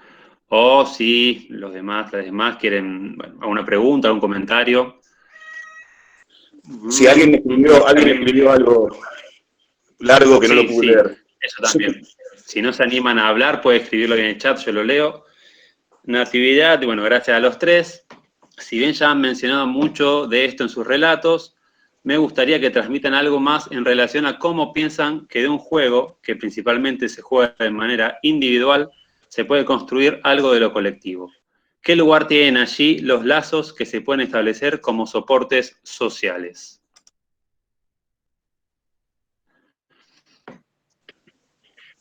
o si las demás quieren alguna pregunta, algún comentario. Si alguien escribió algo largo que no lo pude leer. Eso también. Si no se animan a hablar, puede escribirlo en el chat, yo lo leo. Natividad, bueno, gracias a los tres. Si bien ya han mencionado mucho de esto en sus relatos, me gustaría que transmitan algo más en relación a cómo piensan que de un juego, que principalmente se juega de manera individual, se puede construir algo de lo colectivo. ¿Qué lugar tienen allí los lazos que se pueden establecer como soportes sociales?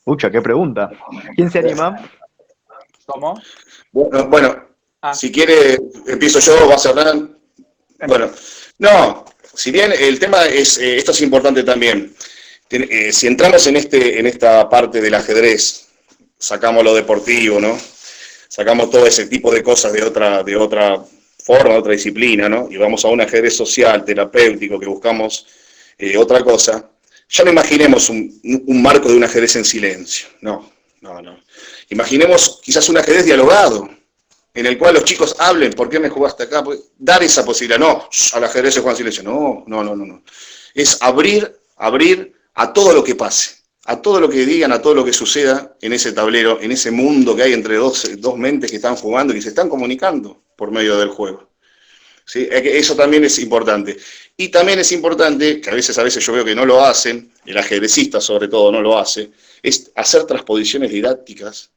Pucha, qué pregunta. ¿Quién se anima? ¿Cómo? Bueno, si quiere, empiezo yo, vas a hablar. Bueno, no, si bien el tema es, esto es importante también, si entramos en esta parte del ajedrez, sacamos lo deportivo, ¿no? Sacamos todo ese tipo de cosas de otra forma, de otra disciplina, ¿no? Y vamos a un ajedrez social, terapéutico, que buscamos otra cosa. Ya no imaginemos un marco de un ajedrez en silencio, no. Imaginemos quizás un ajedrez dialogado, en el cual los chicos hablen, ¿por qué me jugaste acá? Dar esa posibilidad, no, al ajedrez se juega en silencio, no. Es abrir a todo lo que pase, a todo lo que digan, a todo lo que suceda en ese tablero, en ese mundo que hay entre dos mentes que están jugando y que se están comunicando por medio del juego. ¿Sí? Eso también es importante. Y también es importante, que a veces yo veo que no lo hacen, el ajedrecista sobre todo no lo hace, es hacer transposiciones didácticas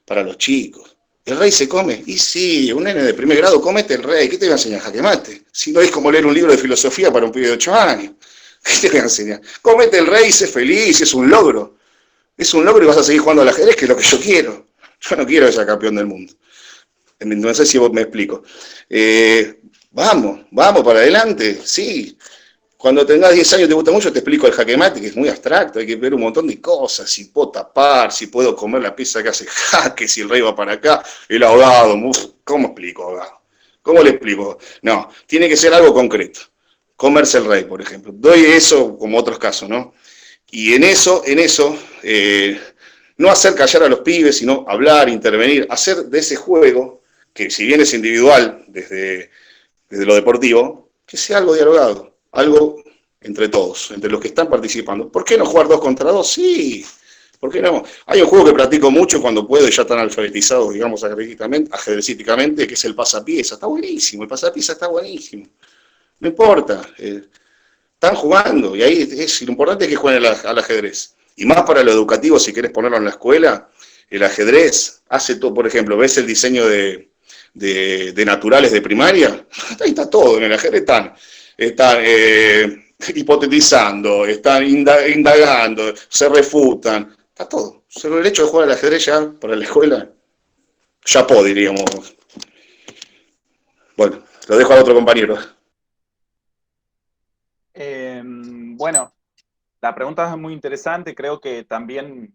para los chicos. ¿El rey se come? Y sí, un nene de primer grado, comete el rey. ¿Qué te voy a enseñar? Jaque mate. Si no es como leer un libro de filosofía para un pibe de 8 años. ¿Qué te voy a enseñar? Comete el rey, sé feliz, es un logro. Es un logro y vas a seguir jugando al ajedrez, que es lo que yo quiero. Yo no quiero ser campeón del mundo. No sé si vos me explico. Vamos para adelante, sí. Cuando tengas 10 años y te gusta mucho, te explico el jaque mate, que es muy abstracto, hay que ver un montón de cosas, si puedo tapar, si puedo comer la pieza que hace jaque, si el rey va para acá, el ahogado, ¿cómo explico ahogado? ¿Cómo le explico? No, tiene que ser algo concreto. Comerse el rey, por ejemplo. Doy eso como otros casos, ¿no? Y en eso, no hacer callar a los pibes, sino hablar, intervenir, hacer de ese juego, que si bien es individual desde lo deportivo, que sea algo dialogado, algo entre todos, entre los que están participando. ¿Por qué no jugar 2 contra 2? Sí, ¿por qué no? Hay un juego que practico mucho cuando puedo y ya están alfabetizados, digamos, ajedrecísticamente, que es el pasapieza. Está buenísimo, el pasapieza está buenísimo. No importa, están jugando y ahí lo importante es que jueguen al ajedrez. Y más para lo educativo, si querés ponerlo en la escuela, el ajedrez hace todo, por ejemplo, ves el diseño de naturales de primaria, ahí está todo, en el ajedrez están hipotetizando, están indagando, se refutan, está todo. Solo el hecho de jugar al ajedrez ya para la escuela, ya diríamos. Bueno, lo dejo a otro compañero. Bueno, la pregunta es muy interesante, creo que también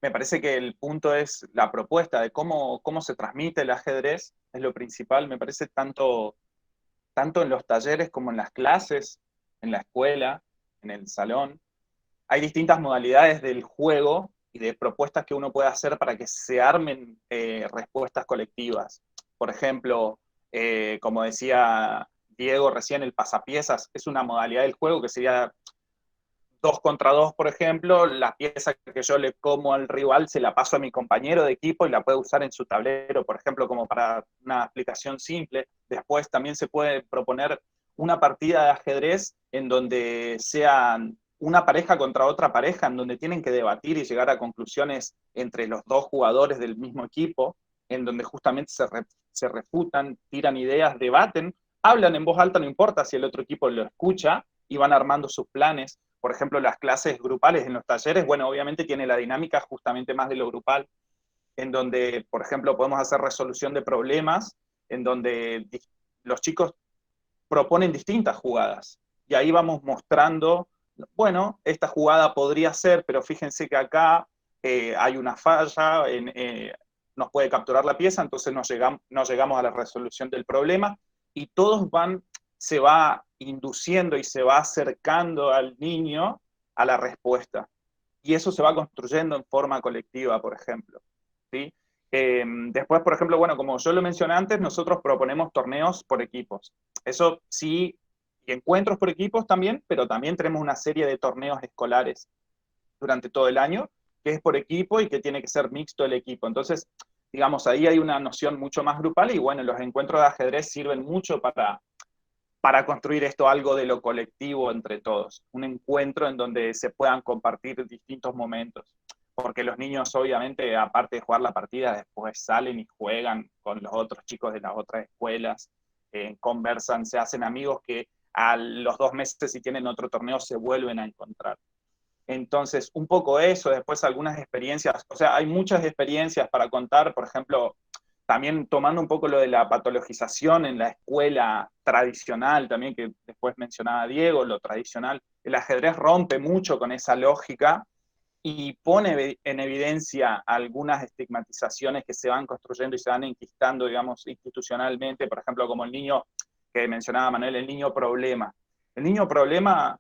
me parece que el punto es la propuesta de cómo se transmite el ajedrez, es lo principal, me parece tanto en los talleres como en las clases, en la escuela, en el salón. Hay distintas modalidades del juego y de propuestas que uno puede hacer para que se armen respuestas colectivas. Por ejemplo, como decía Diego recién, el pasapiezas es una modalidad del juego que sería 2 contra 2, por ejemplo, la pieza que yo le como al rival se la paso a mi compañero de equipo y la puede usar en su tablero, por ejemplo, como para una aplicación simple. Después también se puede proponer una partida de ajedrez en donde sean una pareja contra otra pareja, en donde tienen que debatir y llegar a conclusiones entre los 2 jugadores del mismo equipo, en donde justamente se refutan, tiran ideas, debaten, hablan en voz alta, no importa si el otro equipo lo escucha, y van armando sus planes. Por ejemplo, las clases grupales en los talleres, bueno, obviamente tiene la dinámica justamente más de lo grupal, en donde, por ejemplo, podemos hacer resolución de problemas, en donde los chicos proponen distintas jugadas. Y ahí vamos mostrando, bueno, esta jugada podría ser, pero fíjense que acá hay una falla, nos puede capturar la pieza, entonces no llegamos a la resolución del problema, y todos se va induciendo y se va acercando al niño a la respuesta. Y eso se va construyendo en forma colectiva, por ejemplo. ¿Sí? Después, por ejemplo, bueno, como yo lo mencioné antes, nosotros proponemos torneos por equipos. Eso sí, y encuentros por equipos también, pero también tenemos una serie de torneos escolares durante todo el año, que es por equipo y que tiene que ser mixto el equipo. Entonces, digamos, ahí hay una noción mucho más grupal y bueno, los encuentros de ajedrez sirven mucho para construir esto algo de lo colectivo entre todos, un encuentro en donde se puedan compartir distintos momentos, porque los niños obviamente, aparte de jugar la partida, después salen y juegan con los otros chicos de las otras escuelas, conversan, se hacen amigos que a los 2 meses, si tienen otro torneo, se vuelven a encontrar. Entonces, un poco eso, después algunas experiencias, o sea, hay muchas experiencias para contar, por ejemplo, también tomando un poco lo de la patologización en la escuela tradicional, también que después mencionaba Diego, lo tradicional, el ajedrez rompe mucho con esa lógica y pone en evidencia algunas estigmatizaciones que se van construyendo y se van enquistando, digamos, institucionalmente, por ejemplo, como el niño que mencionaba Manuel, el niño problema. El niño problema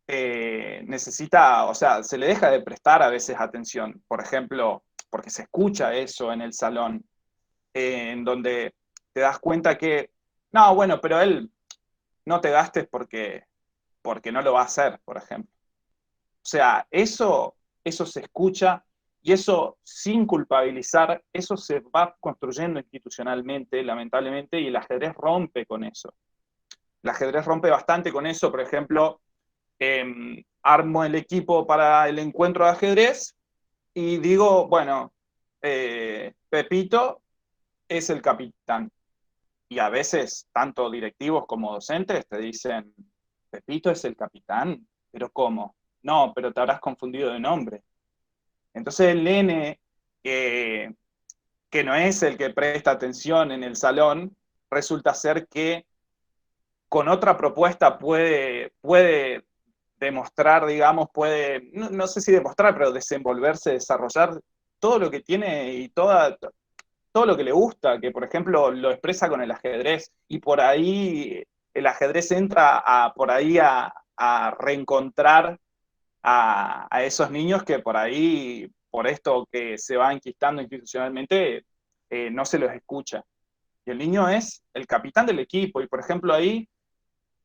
necesita, o sea, se le deja de prestar a veces atención, por ejemplo, porque se escucha eso en el salón, en donde te das cuenta que, no, bueno, pero él no te gastes porque porque no lo va a hacer, por ejemplo. O sea, eso se escucha y eso sin culpabilizar, eso se va construyendo institucionalmente, lamentablemente, y el ajedrez rompe con eso. El ajedrez rompe bastante con eso, por ejemplo, armo el equipo para el encuentro de ajedrez y digo, bueno, Pepito es el capitán. Y a veces, tanto directivos como docentes te dicen, Pepito es el capitán, pero ¿cómo? No, pero te habrás confundido de nombre. Entonces el nene que no es el que presta atención en el salón, resulta ser que con otra propuesta puede demostrar, digamos, puede, no sé si demostrar, pero desenvolverse, desarrollar todo lo que tiene y todo lo que le gusta, que por ejemplo lo expresa con el ajedrez, y por ahí el ajedrez entra por ahí a reencontrar a esos niños que por ahí, por esto que se va enquistando institucionalmente, no se los escucha. Y el niño es el capitán del equipo, y por ejemplo ahí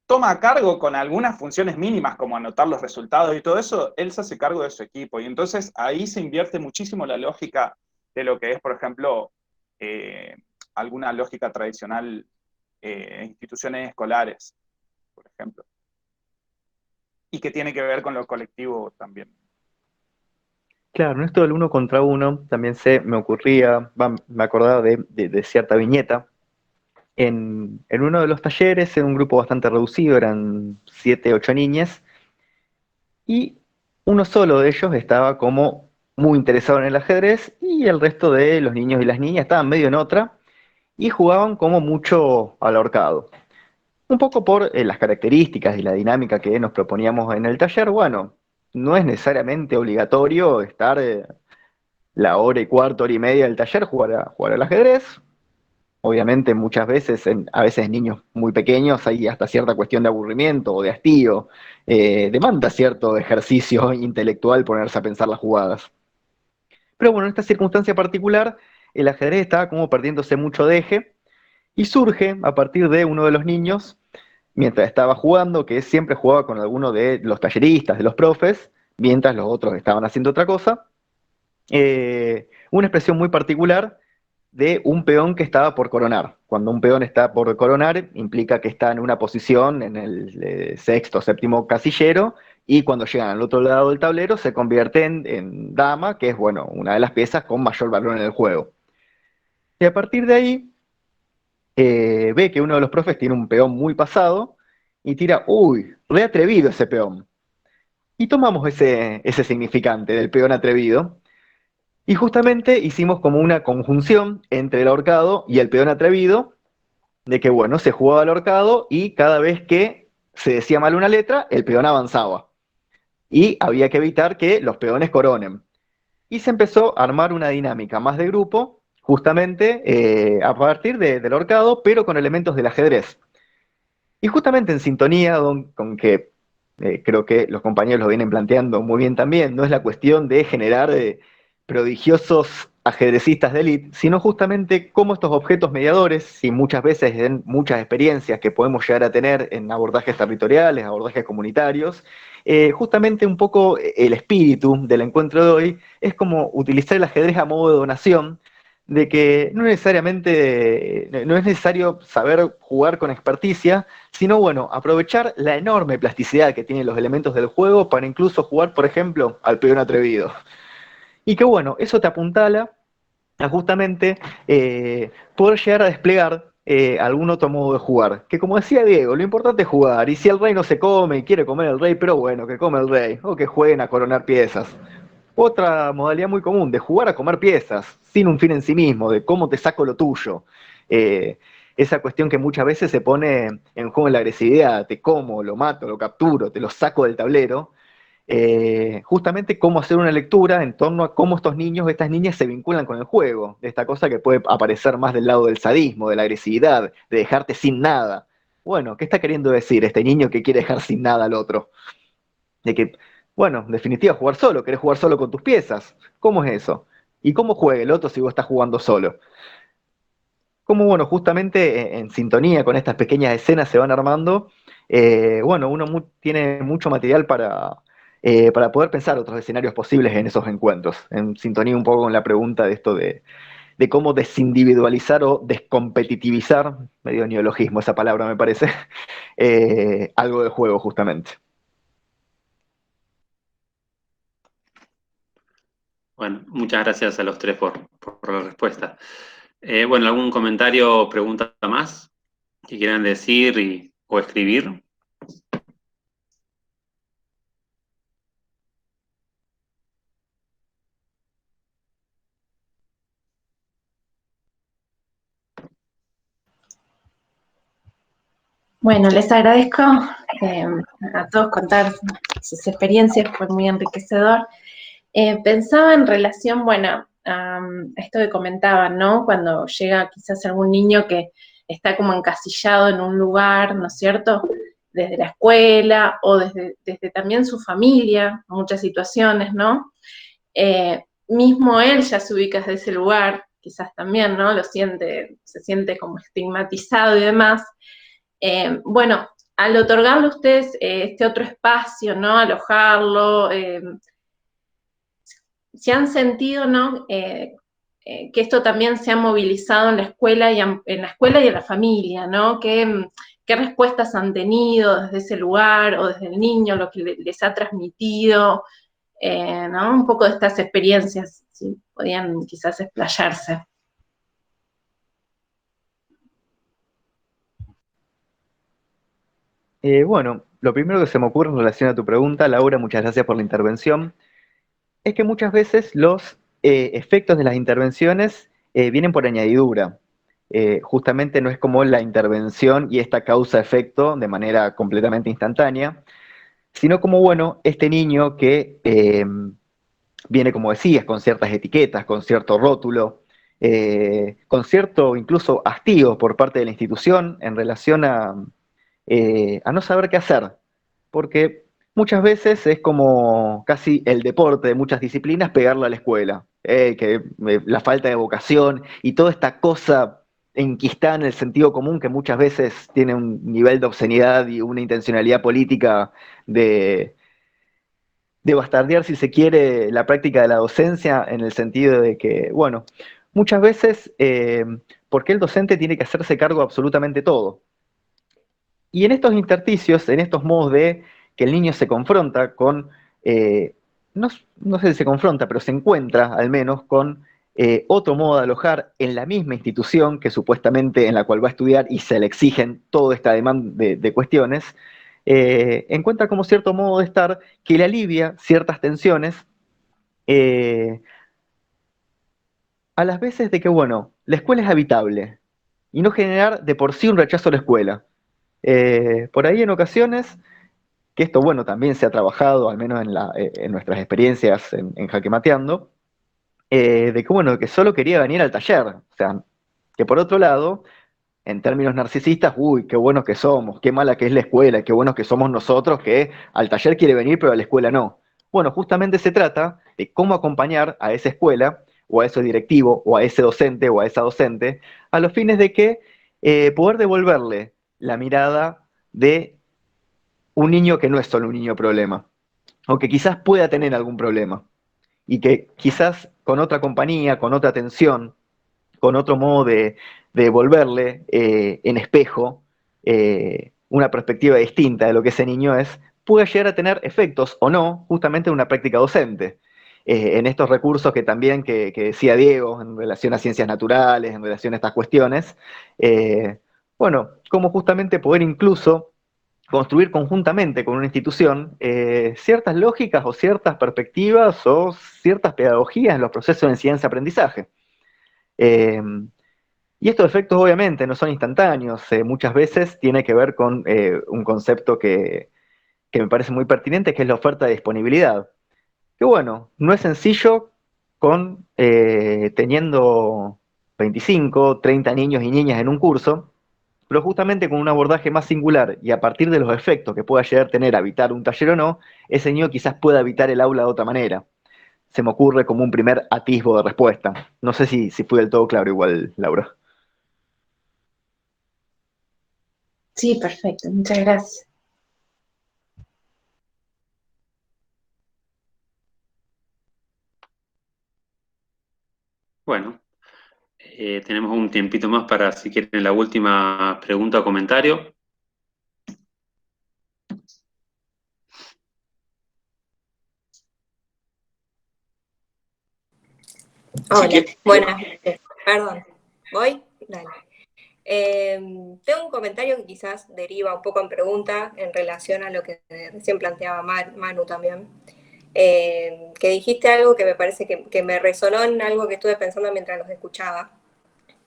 toma a cargo con algunas funciones mínimas, como anotar los resultados y todo eso, él se hace cargo de su equipo. Y entonces ahí se invierte muchísimo la lógica de lo que es, por ejemplo, alguna lógica tradicional en instituciones escolares, por ejemplo. Y que tiene que ver con lo colectivo también. Claro, en esto del uno contra uno también me acordaba de cierta viñeta. En uno de los talleres, en un grupo bastante reducido, eran 7, 8 niñas, y uno solo de ellos estaba como muy interesado en el ajedrez, y el resto de los niños y las niñas estaban medio en otra, y jugaban como mucho al ahorcado. Un poco por las características y la dinámica que nos proponíamos en el taller. Bueno, no es necesariamente obligatorio estar la hora y cuarto, hora y media del taller jugar al ajedrez. Obviamente muchas veces, a veces en niños muy pequeños hay hasta cierta cuestión de aburrimiento o de hastío. Demanda cierto ejercicio intelectual ponerse a pensar las jugadas. Pero bueno, en esta circunstancia particular, el ajedrez estaba como perdiéndose mucho de eje, y surge a partir de uno de los niños, mientras estaba jugando, que siempre jugaba con alguno de los talleristas, de los profes, mientras los otros estaban haciendo otra cosa, una expresión muy particular de un peón que estaba por coronar. Cuando un peón está por coronar, implica que está en una posición en el sexto o séptimo casillero, y cuando llegan al otro lado del tablero se convierte en dama, que es, bueno, una de las piezas con mayor valor en el juego. Y a partir de ahí, ve que uno de los profes tiene un peón muy pasado, y tira, uy, re atrevido ese peón. Y tomamos ese significante del peón atrevido, y justamente hicimos como una conjunción entre el ahorcado y el peón atrevido, de que, bueno, se jugaba al ahorcado y cada vez que se decía mal una letra, el peón avanzaba. Y había que evitar que los peones coronen. Y se empezó a armar una dinámica más de grupo, justamente a partir del ahorcado, pero con elementos del ajedrez. Y justamente en sintonía con que creo que los compañeros lo vienen planteando muy bien también, no es la cuestión de generar prodigiosos ajedrecistas de élite, sino justamente cómo estos objetos mediadores, y muchas veces en muchas experiencias que podemos llegar a tener en abordajes territoriales, abordajes comunitarios, justamente un poco el espíritu del encuentro de hoy es como utilizar el ajedrez a modo de donación, de que no es necesario saber jugar con experticia, sino, bueno, aprovechar la enorme plasticidad que tienen los elementos del juego para incluso jugar, por ejemplo, al peón atrevido. Y que, bueno, eso te apuntala a justamente poder llegar a desplegar algún otro modo de jugar. Que, como decía Diego, lo importante es jugar, y si el rey no se come y quiere comer el rey, pero bueno, que come el rey, o que jueguen a coronar piezas. Otra modalidad muy común de jugar a comer piezas, sin un fin en sí mismo, de cómo te saco lo tuyo. Esa cuestión que muchas veces se pone en juego en la agresividad, te como, lo mato, lo capturo, te lo saco del tablero. Justamente cómo hacer una lectura en torno a cómo estos niños, estas niñas se vinculan con el juego, de esta cosa que puede aparecer más del lado del sadismo, de la agresividad, de dejarte sin nada. Bueno, ¿qué está queriendo decir este niño que quiere dejar sin nada al otro? De que, bueno, en definitiva, jugar solo, querés jugar solo con tus piezas. ¿Cómo es eso? ¿Y cómo juega el otro si vos estás jugando solo? Cómo, bueno, justamente en sintonía con estas pequeñas escenas se van armando bueno, uno tiene mucho material para poder pensar otros escenarios posibles en esos encuentros, en sintonía un poco con la pregunta de esto de cómo desindividualizar o descompetitivizar, medio neologismo esa palabra me parece, algo de juego justamente. Bueno, muchas gracias a los tres por la respuesta. Bueno, ¿algún comentario o pregunta más que quieran decir o escribir? Bueno, les agradezco a todos contar sus experiencias, fue muy enriquecedor. Pensaba en relación, bueno, a esto que comentaban, ¿no? Cuando llega quizás algún niño que está como encasillado en un lugar, ¿no es cierto? Desde la escuela o desde también su familia, muchas situaciones, ¿no? Mismo él ya se ubica desde ese lugar, quizás también, ¿no? Se siente como estigmatizado y demás. Bueno, al otorgarle a ustedes este otro espacio, ¿no? Alojarlo, se han sentido, ¿no? Que esto también se ha movilizado en la escuela en la escuela y en la familia, ¿no? ¿Qué respuestas han tenido desde ese lugar o desde el niño, lo que les ha transmitido, ¿no? Un poco de estas experiencias, si podían quizás explayarse. Bueno, lo primero que se me ocurre en relación a tu pregunta, Laura, muchas gracias por la intervención, es que muchas veces los efectos de las intervenciones vienen por añadidura. Justamente no es como la intervención y esta causa-efecto de manera completamente instantánea, sino como, bueno, este niño que viene, como decías, con ciertas etiquetas, con cierto rótulo, con cierto incluso hastío por parte de la institución en relación a no saber qué hacer, porque muchas veces es como casi el deporte de muchas disciplinas pegarle a la escuela, la falta de vocación y toda esta cosa enquistada en el sentido común que muchas veces tiene un nivel de obscenidad y una intencionalidad política de, de bastardear, si se quiere, la práctica de la docencia en el sentido de que, bueno, muchas veces, ¿por qué el docente tiene que hacerse cargo de absolutamente todo? Y en estos intersticios, en estos modos de que el niño se confronta con, no, no sé si se confronta, pero se encuentra al menos con otro modo de alojar en la misma institución que supuestamente en la cual va a estudiar y se le exigen toda esta demanda de cuestiones, encuentra como cierto modo de estar que le alivia ciertas tensiones eh, a las veces de que, bueno, la escuela es habitable y no generar de por sí un rechazo a la escuela. Por ahí en ocasiones que esto, bueno, también se ha trabajado, al menos en nuestras experiencias en Jaque Mateando, de que, bueno, que solo quería venir al taller. O sea, que por otro lado, en términos narcisistas, uy, qué buenos que somos, qué mala que es la escuela, qué buenos que somos nosotros, que al taller quiere venir, pero a la escuela no. Bueno, justamente se trata de cómo acompañar a esa escuela, o a ese directivo, o a ese docente, o a esa docente, a los fines de que poder devolverle la mirada de un niño que no es solo un niño problema, o que quizás pueda tener algún problema, y que quizás con otra compañía, con otra atención, con otro modo de devolverle en espejo una perspectiva distinta de lo que ese niño es, puede llegar a tener efectos o no, justamente en una práctica docente. En estos recursos que también que decía Diego en relación a ciencias naturales, en relación a estas cuestiones, bueno, como justamente poder incluso construir conjuntamente con una institución ciertas lógicas o ciertas perspectivas o ciertas pedagogías en los procesos de enseñanza-aprendizaje. Eh, y estos efectos obviamente no son instantáneos, muchas veces tiene que ver con un concepto que me parece muy pertinente, que es la oferta de disponibilidad. Que bueno, no es sencillo teniendo 25, 30 niños y niñas en un curso, pero justamente con un abordaje más singular y a partir de los efectos que pueda llegar a tener habitar un taller o no, ese niño quizás pueda habitar el aula de otra manera. Se me ocurre como un primer atisbo de respuesta. No sé si fui del todo claro igual, Laura. Sí, perfecto, muchas gracias. Bueno, tenemos un tiempito más para, si quieren, la última pregunta o comentario. Hola, buenas noches. Perdón, ¿voy? Dale. Tengo un comentario que quizás deriva un poco en pregunta en relación a lo que recién planteaba Manu también. Que dijiste algo que me parece que me resonó en algo que estuve pensando mientras los escuchaba.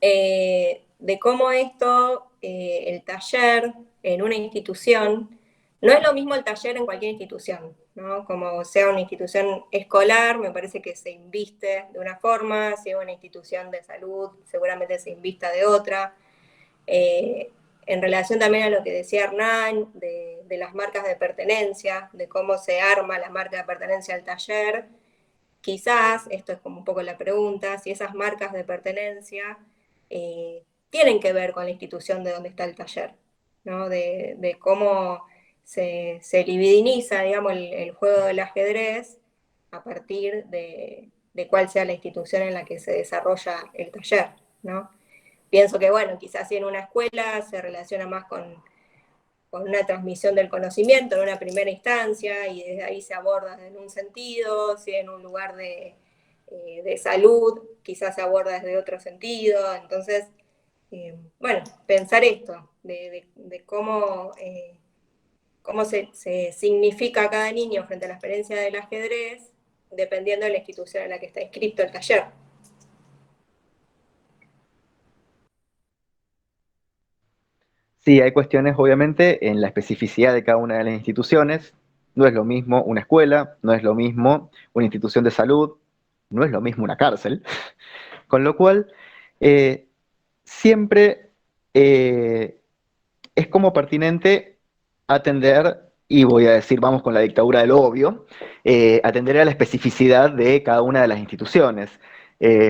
De cómo esto, el taller en una institución, no es lo mismo el taller en cualquier institución, ¿no? Como sea una institución escolar, me parece que se inviste de una forma, si es una institución de salud, seguramente se invista de otra. En relación también a lo que decía Hernán, de las marcas de pertenencia, de cómo se arma la marca de pertenencia al taller, quizás, esto es como un poco la pregunta, si esas marcas de pertenencia tienen que ver con la institución de donde está el taller, ¿no? De cómo se libidiniza, digamos, el juego del ajedrez a partir de cuál sea la institución en la que se desarrolla el taller, ¿no? Pienso que, bueno, quizás si en una escuela se relaciona más con una transmisión del conocimiento en una primera instancia y desde ahí se aborda en un sentido, si en un lugar de salud quizás se aborda desde otro sentido. Entonces, bueno, pensar esto, de cómo se significa a cada niño frente a la experiencia del ajedrez, dependiendo de la institución en la que está inscrito el taller. Sí, hay cuestiones, obviamente, en la especificidad de cada una de las instituciones. No es lo mismo una escuela, no es lo mismo una institución de salud, no es lo mismo una cárcel. Con lo cual, siempre es como pertinente atender, y voy a decir, vamos con la dictadura del obvio, atender a la especificidad de cada una de las instituciones.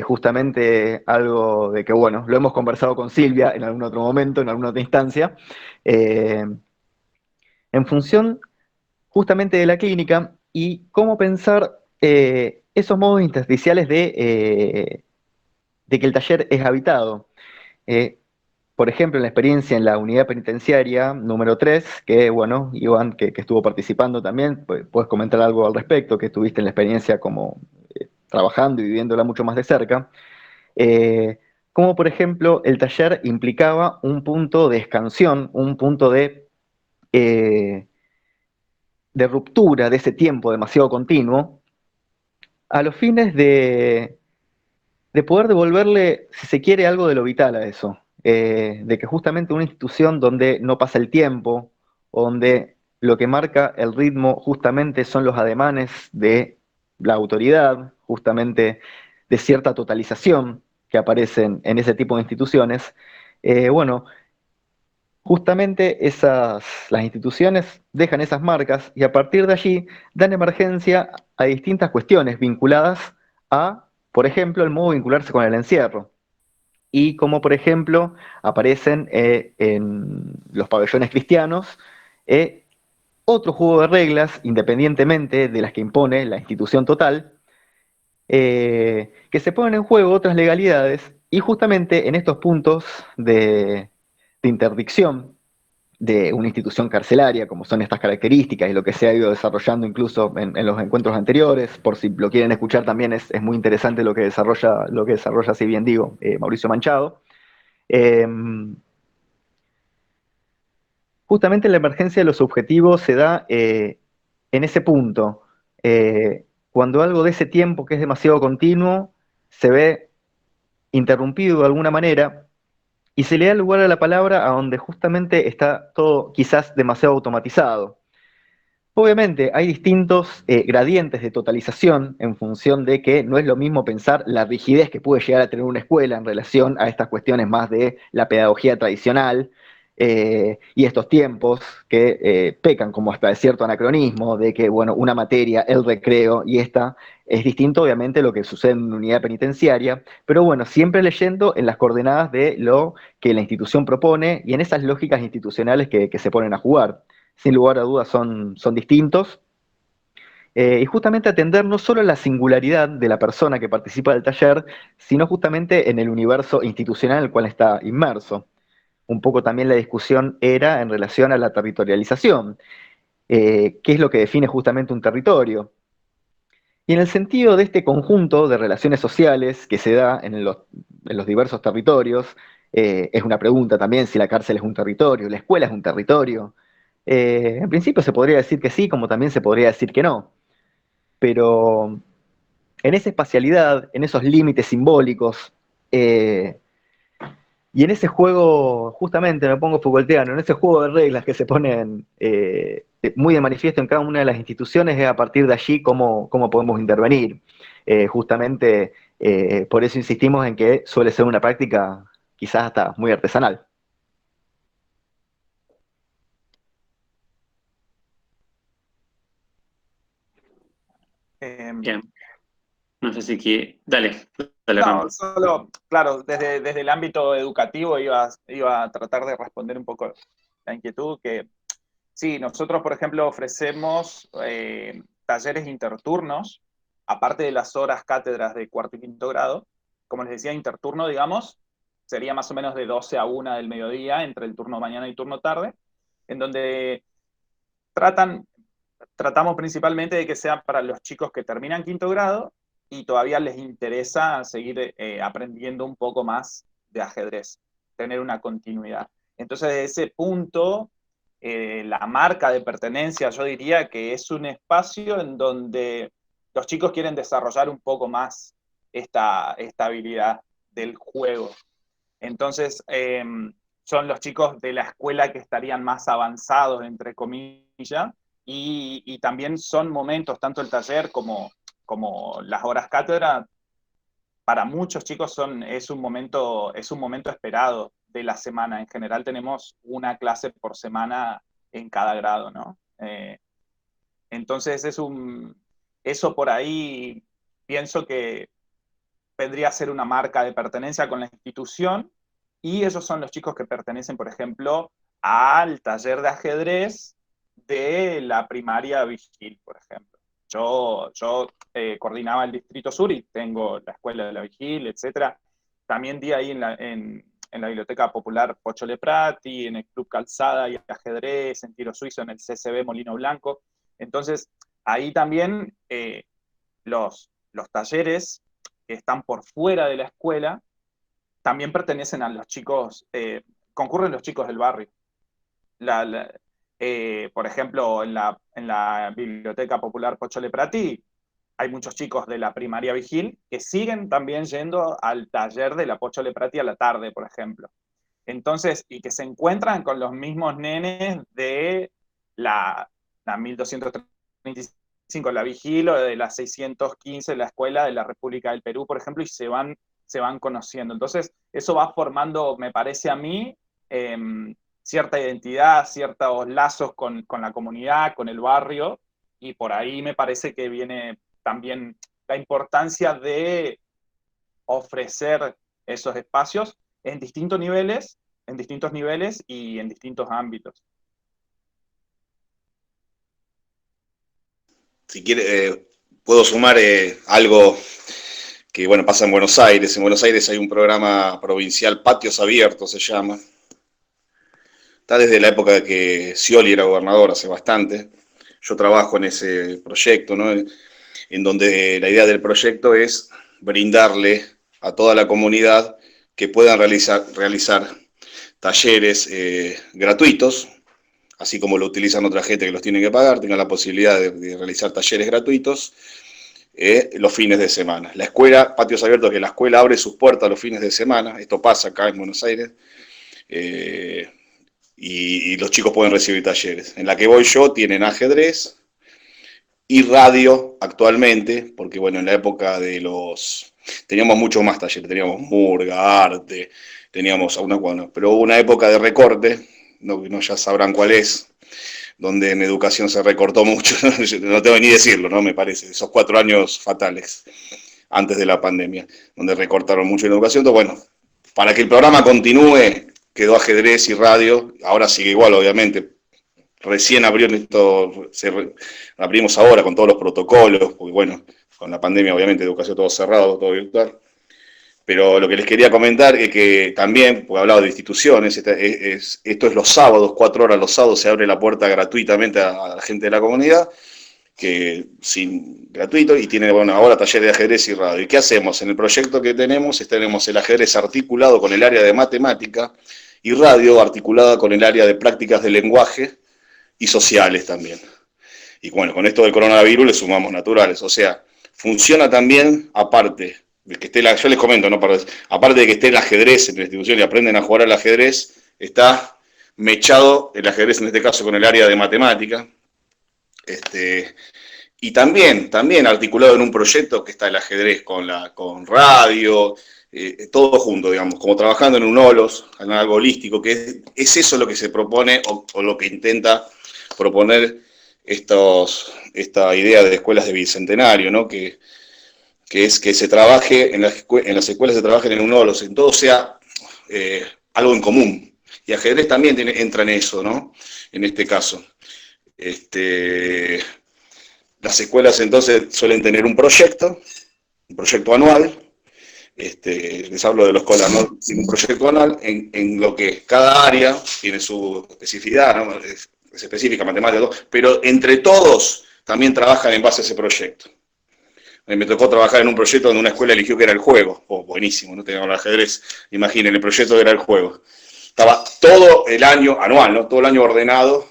Justamente algo de que, bueno, lo hemos conversado con Silvia en algún otro momento, en alguna otra instancia, eh, en función justamente de la clínica y cómo pensar esos modos intersticiales de que el taller es habitado. Eh, por ejemplo, en la experiencia en la unidad penitenciaria número 3, que bueno, Iván, que estuvo participando también, pues, puedes comentar algo al respecto, que estuviste en la experiencia como trabajando y viviéndola mucho más de cerca, eh, como por ejemplo el taller implicaba un punto de escansión, un punto eh, de ruptura de ese tiempo demasiado continuo, a los fines de poder devolverle, si se quiere, algo de lo vital a eso. De que justamente una institución donde no pasa el tiempo, donde lo que marca el ritmo justamente son los ademanes de la autoridad, justamente de cierta totalización que aparecen en ese tipo de instituciones, bueno, justamente las instituciones dejan esas marcas y a partir de allí dan emergencia a distintas cuestiones vinculadas a, por ejemplo, el modo de vincularse con el encierro. Y como, por ejemplo, aparecen en los pabellones cristianos otro juego de reglas, independientemente de las que impone la institución total, que se ponen en juego otras legalidades y justamente en estos puntos de interdicción de una institución carcelaria, como son estas características y lo que se ha ido desarrollando incluso en los encuentros anteriores, por si lo quieren escuchar también es muy interesante lo que desarrolla, si bien digo, Mauricio Manchado. Eh, Justamente la emergencia de los objetivos se da en ese punto, cuando algo de ese tiempo que es demasiado continuo se ve interrumpido de alguna manera y se le da lugar a la palabra a donde justamente está todo quizás demasiado automatizado. Obviamente hay distintos gradientes de totalización en función de que no es lo mismo pensar la rigidez que puede llegar a tener una escuela en relación a estas cuestiones más de la pedagogía tradicional y estos tiempos que pecan como hasta de cierto anacronismo, de que bueno, una materia, el recreo y esta es distinto obviamente a lo que sucede en una unidad penitenciaria, pero bueno, siempre leyendo en las coordenadas de lo que la institución propone y en esas lógicas institucionales que se ponen a jugar. Sin lugar a dudas son distintos. y justamente atender no solo la singularidad de la persona que participa del taller, sino justamente en el universo institucional en el cual está inmerso. Un poco también la discusión era en relación a la territorialización, qué es lo que define justamente un territorio. Y en el sentido de este conjunto de relaciones sociales que se da en los diversos territorios, es una pregunta también si la cárcel es un territorio, la escuela es un territorio. En principio se podría decir que sí, como también se podría decir que no. Pero en esa espacialidad, en esos límites simbólicos, y en ese juego, justamente me pongo Foucaultiano, en ese juego de reglas que se ponen muy de manifiesto en cada una de las instituciones, es a partir de allí cómo podemos intervenir. Justamente por eso insistimos en que suele ser una práctica quizás hasta muy artesanal. Bien. No sé si quiere... Dale, No, Ramón. solo, claro, desde el ámbito educativo iba a tratar de responder un poco la inquietud que sí, nosotros, por ejemplo, ofrecemos talleres interturnos, aparte de las horas cátedras de cuarto y quinto grado. Como les decía, interturno, digamos, sería más o menos de 12 a 1 del mediodía, entre el turno mañana y turno tarde, en donde tratamos principalmente de que sea para los chicos que terminan quinto grado y todavía les interesa seguir aprendiendo un poco más de ajedrez, tener una continuidad. Entonces, desde ese punto, la marca de pertenencia, yo diría que es un espacio en donde los chicos quieren desarrollar un poco más esta habilidad del juego. Entonces, son los chicos de la escuela que estarían más avanzados, entre comillas, y también son momentos, tanto el taller como las horas cátedra, para muchos chicos es un momento esperado de la semana. En general tenemos una clase por semana en cada grado, ¿no? Entonces eso por ahí pienso que vendría a ser una marca de pertenencia con la institución, y esos son los chicos que pertenecen, por ejemplo, al taller de ajedrez de la primaria Vigil, por ejemplo. Yo coordinaba el Distrito Sur y tengo la Escuela de la Vigil, etc. También di ahí en la Biblioteca Popular Pocho Leprati, en el Club Calzada y Ajedrez, en Tiro Suizo, en el CCB Molino Blanco. Entonces, ahí también los talleres que están por fuera de la escuela también pertenecen a los chicos, concurren los chicos del barrio. Por ejemplo, en la Biblioteca Popular Pocho Leprati hay muchos chicos de la primaria Vigil que siguen también yendo al taller de la Pocho Leprati a la tarde, por ejemplo. Entonces, y que se encuentran con los mismos nenes de la 1235, la Vigil, o de la 615, la Escuela de la República del Perú, por ejemplo, y se van conociendo. Entonces, eso va formando, me parece a mí, cierta identidad, ciertos lazos con la comunidad, con el barrio, y por ahí me parece que viene también la importancia de ofrecer esos espacios en distintos niveles y en distintos ámbitos. Si quiere, puedo sumar algo que, bueno, pasa en Buenos Aires. En Buenos Aires hay un programa provincial, Patios Abiertos se llama. Está desde la época de que Scioli era gobernador, hace bastante. Yo trabajo en ese proyecto, ¿no? En donde la idea del proyecto es brindarle a toda la comunidad que puedan realizar talleres gratuitos, así como lo utilizan otra gente que los tiene que pagar, tengan la posibilidad de realizar talleres gratuitos los fines de semana. La escuela, Patios Abiertos, que la escuela abre sus puertas los fines de semana, esto pasa acá en Buenos Aires, y los chicos pueden recibir talleres. En la que voy yo tienen ajedrez y radio actualmente, porque bueno, en la época de teníamos muchos más talleres, teníamos murga, arte, teníamos pero hubo una época de recorte, no ya sabrán cuál es, donde en educación se recortó mucho, no tengo ni decirlo, ¿no? Me parece, esos 4 años fatales antes de la pandemia, donde recortaron mucho en educación. Entonces, bueno, para que el programa continúe, quedó ajedrez y radio, ahora sigue igual, obviamente, recién abrió abrimos ahora con todos los protocolos, porque bueno, con la pandemia obviamente educación todo cerrado, todo virtual. Pero lo que les quería comentar es que también, porque hablaba de instituciones, esto es los sábados, 4 horas los sábados, se abre la puerta gratuitamente a la gente de la comunidad, gratuito, y tiene, bueno, ahora taller de ajedrez y radio. ¿Y qué hacemos? En el proyecto que tenemos el ajedrez articulado con el área de matemática y radio articulada con el área de prácticas de lenguaje y sociales también. Y bueno, con esto del coronavirus le sumamos naturales, o sea, funciona también aparte de que esté yo les comento, ¿no? Aparte de que esté el ajedrez en la institución y aprenden a jugar al ajedrez, está mechado el ajedrez en este caso con el área de matemática, y también articulado en un proyecto que está el ajedrez con radio, todo junto, digamos, como trabajando en un holos, en algo holístico, que es eso lo que se propone o lo que intenta proponer esta idea de escuelas de bicentenario, ¿no? Que es que se trabaje, en las escuelas se trabajen en un holos, en todo sea algo en común. Y ajedrez también entra en eso, ¿no? En este caso. Las escuelas entonces suelen tener un proyecto anual, les hablo de los escuelas, ¿no? Un proyecto anual en lo que cada área tiene su especificidad, ¿no? Es específica, matemática, pero entre todos también trabajan en base a ese proyecto. Me tocó trabajar en un proyecto donde una escuela eligió que era el juego. Buenísimo, no teníamos el ajedrez. Imaginen, el proyecto era el juego. Estaba todo el año, anual, ¿no? Todo el año ordenado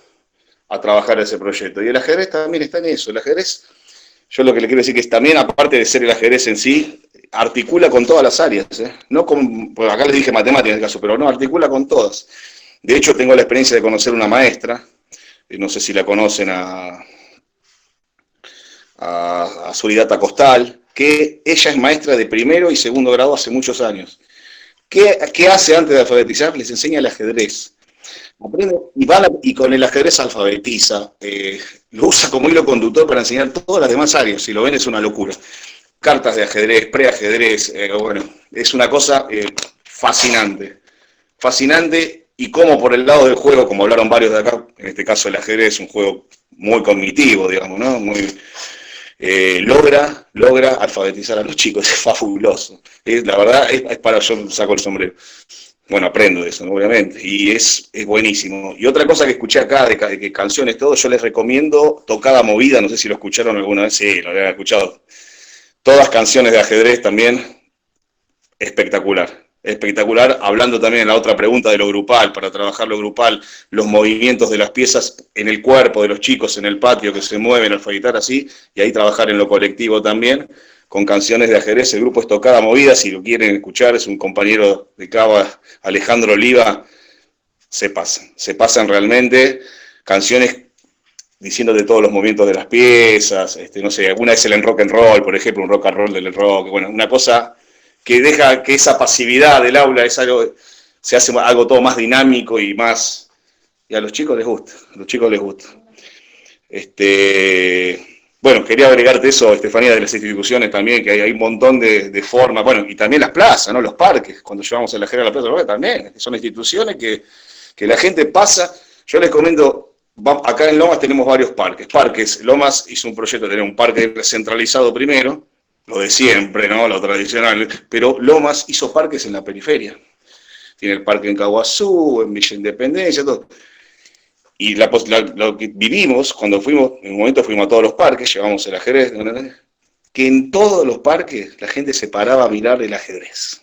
a trabajar ese proyecto. Y el ajedrez también está en eso. El ajedrez, yo lo que le quiero decir que es también, aparte de ser el ajedrez en sí, articula con todas las áreas, ¿eh? No con, pues acá les dije matemáticas en el caso, pero no, articula con todas. De hecho, tengo la experiencia de conocer una maestra, no sé si la conocen a Soledad Costal, que ella es maestra de primero y segundo grado hace muchos años. ¿Qué hace antes de alfabetizar? Les enseña el ajedrez. Aprende, y con el ajedrez alfabetiza, lo usa como hilo conductor para enseñar todas las demás áreas. Si lo ven es una locura. Cartas de ajedrez, preajedrez, bueno, es una cosa fascinante. Fascinante, y como por el lado del juego, como hablaron varios de acá, en este caso el ajedrez es un juego muy cognitivo, digamos, ¿no? Logra alfabetizar a los chicos, es fabuloso. La verdad, es para, yo saco el sombrero. Bueno, aprendo de eso, ¿no? Obviamente, y es buenísimo. Y otra cosa que escuché acá, de canciones, todo, yo les recomiendo Tocada Movida, no sé si lo escucharon alguna vez, sí, lo habían escuchado. Todas canciones de ajedrez también, espectacular. Espectacular, hablando también en la otra pregunta de lo grupal, para trabajar lo grupal, los movimientos de las piezas en el cuerpo de los chicos en el patio que se mueven, alfabetar así, y ahí trabajar en lo colectivo también, con canciones de ajedrez. El grupo es Tocada Movida, si lo quieren escuchar, es un compañero de Cava, Alejandro Oliva, se pasan realmente, canciones diciendo de todos los movimientos de las piezas, no sé, alguna es el rock and roll, por ejemplo, un rock and roll del rock, bueno, una cosa que deja que esa pasividad del aula es algo, se hace algo todo más dinámico y más, y a los chicos les gusta, Bueno, quería agregarte eso, Estefanía, de las instituciones también, que hay un montón de formas, bueno, y también las plazas, ¿no? Los parques, cuando llevamos el ajedrez a la plaza, también, son instituciones que la gente pasa. Yo les comento, acá en Lomas tenemos varios parques. Lomas hizo un proyecto de tener un parque centralizado primero, lo de siempre, ¿no? Lo tradicional, pero Lomas hizo parques en la periferia. Tiene el parque en Caguazú, en Villa Independencia, todo. Y lo que vivimos, cuando fuimos, en un momento fuimos a todos los parques, llevamos el ajedrez, que en todos los parques la gente se paraba a mirar el ajedrez.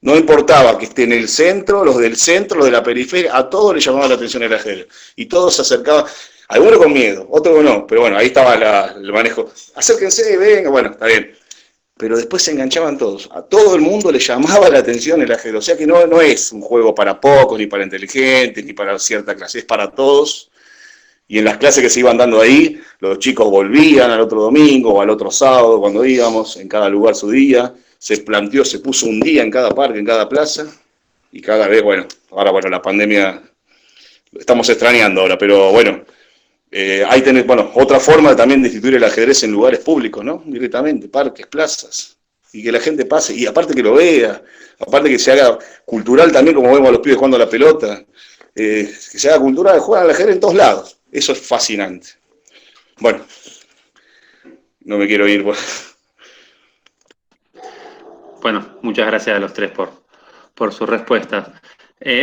No importaba que esté en el centro, los del centro, los de la periferia, a todos les llamaba la atención el ajedrez. Y todos se acercaban, algunos con miedo, otros no, pero bueno, ahí estaba el manejo. Acérquense, venga, bueno, está bien. Pero después se enganchaban todos. A todo el mundo le llamaba la atención el ajedrez. O sea que no es un juego para pocos, ni para inteligentes, ni para cierta clase, es para todos. Y en las clases que se iban dando ahí, los chicos volvían al otro domingo o al otro sábado, cuando íbamos, en cada lugar su día. Se puso un día en cada parque, en cada plaza, y cada vez, bueno, ahora la pandemia lo estamos extrañando ahora, pero bueno, ahí tenés, bueno, otra forma también de instituir el ajedrez en lugares públicos, ¿no? Directamente, parques, plazas, y que la gente pase, y aparte que lo vea, aparte que se haga cultural también, como vemos a los pibes jugando a la pelota, que se haga cultura de jugar al ajedrez en todos lados. Eso es fascinante. Bueno, no me quiero ir. Bueno, muchas gracias a los tres por sus respuestas.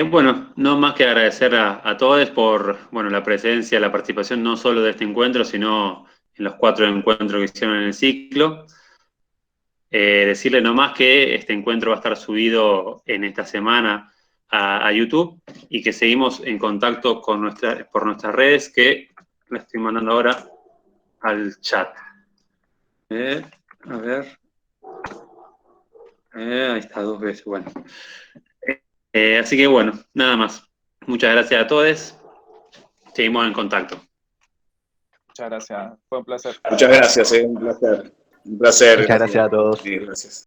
Bueno, no más que agradecer a todos por la presencia, la participación no solo de este encuentro, sino en los 4 encuentros que hicieron en el ciclo. Decirle nomás que este encuentro va a estar subido en esta semana a YouTube y que seguimos en contacto por nuestras redes, que la estoy mandando ahora al chat. A ver. Ahí está, 2 veces, bueno. Así que bueno, nada más. Muchas gracias a todos. Seguimos en contacto. Muchas gracias, fue un placer. Muchas gracias, un placer. Un placer. Muchas gracias a todos. Sí, gracias.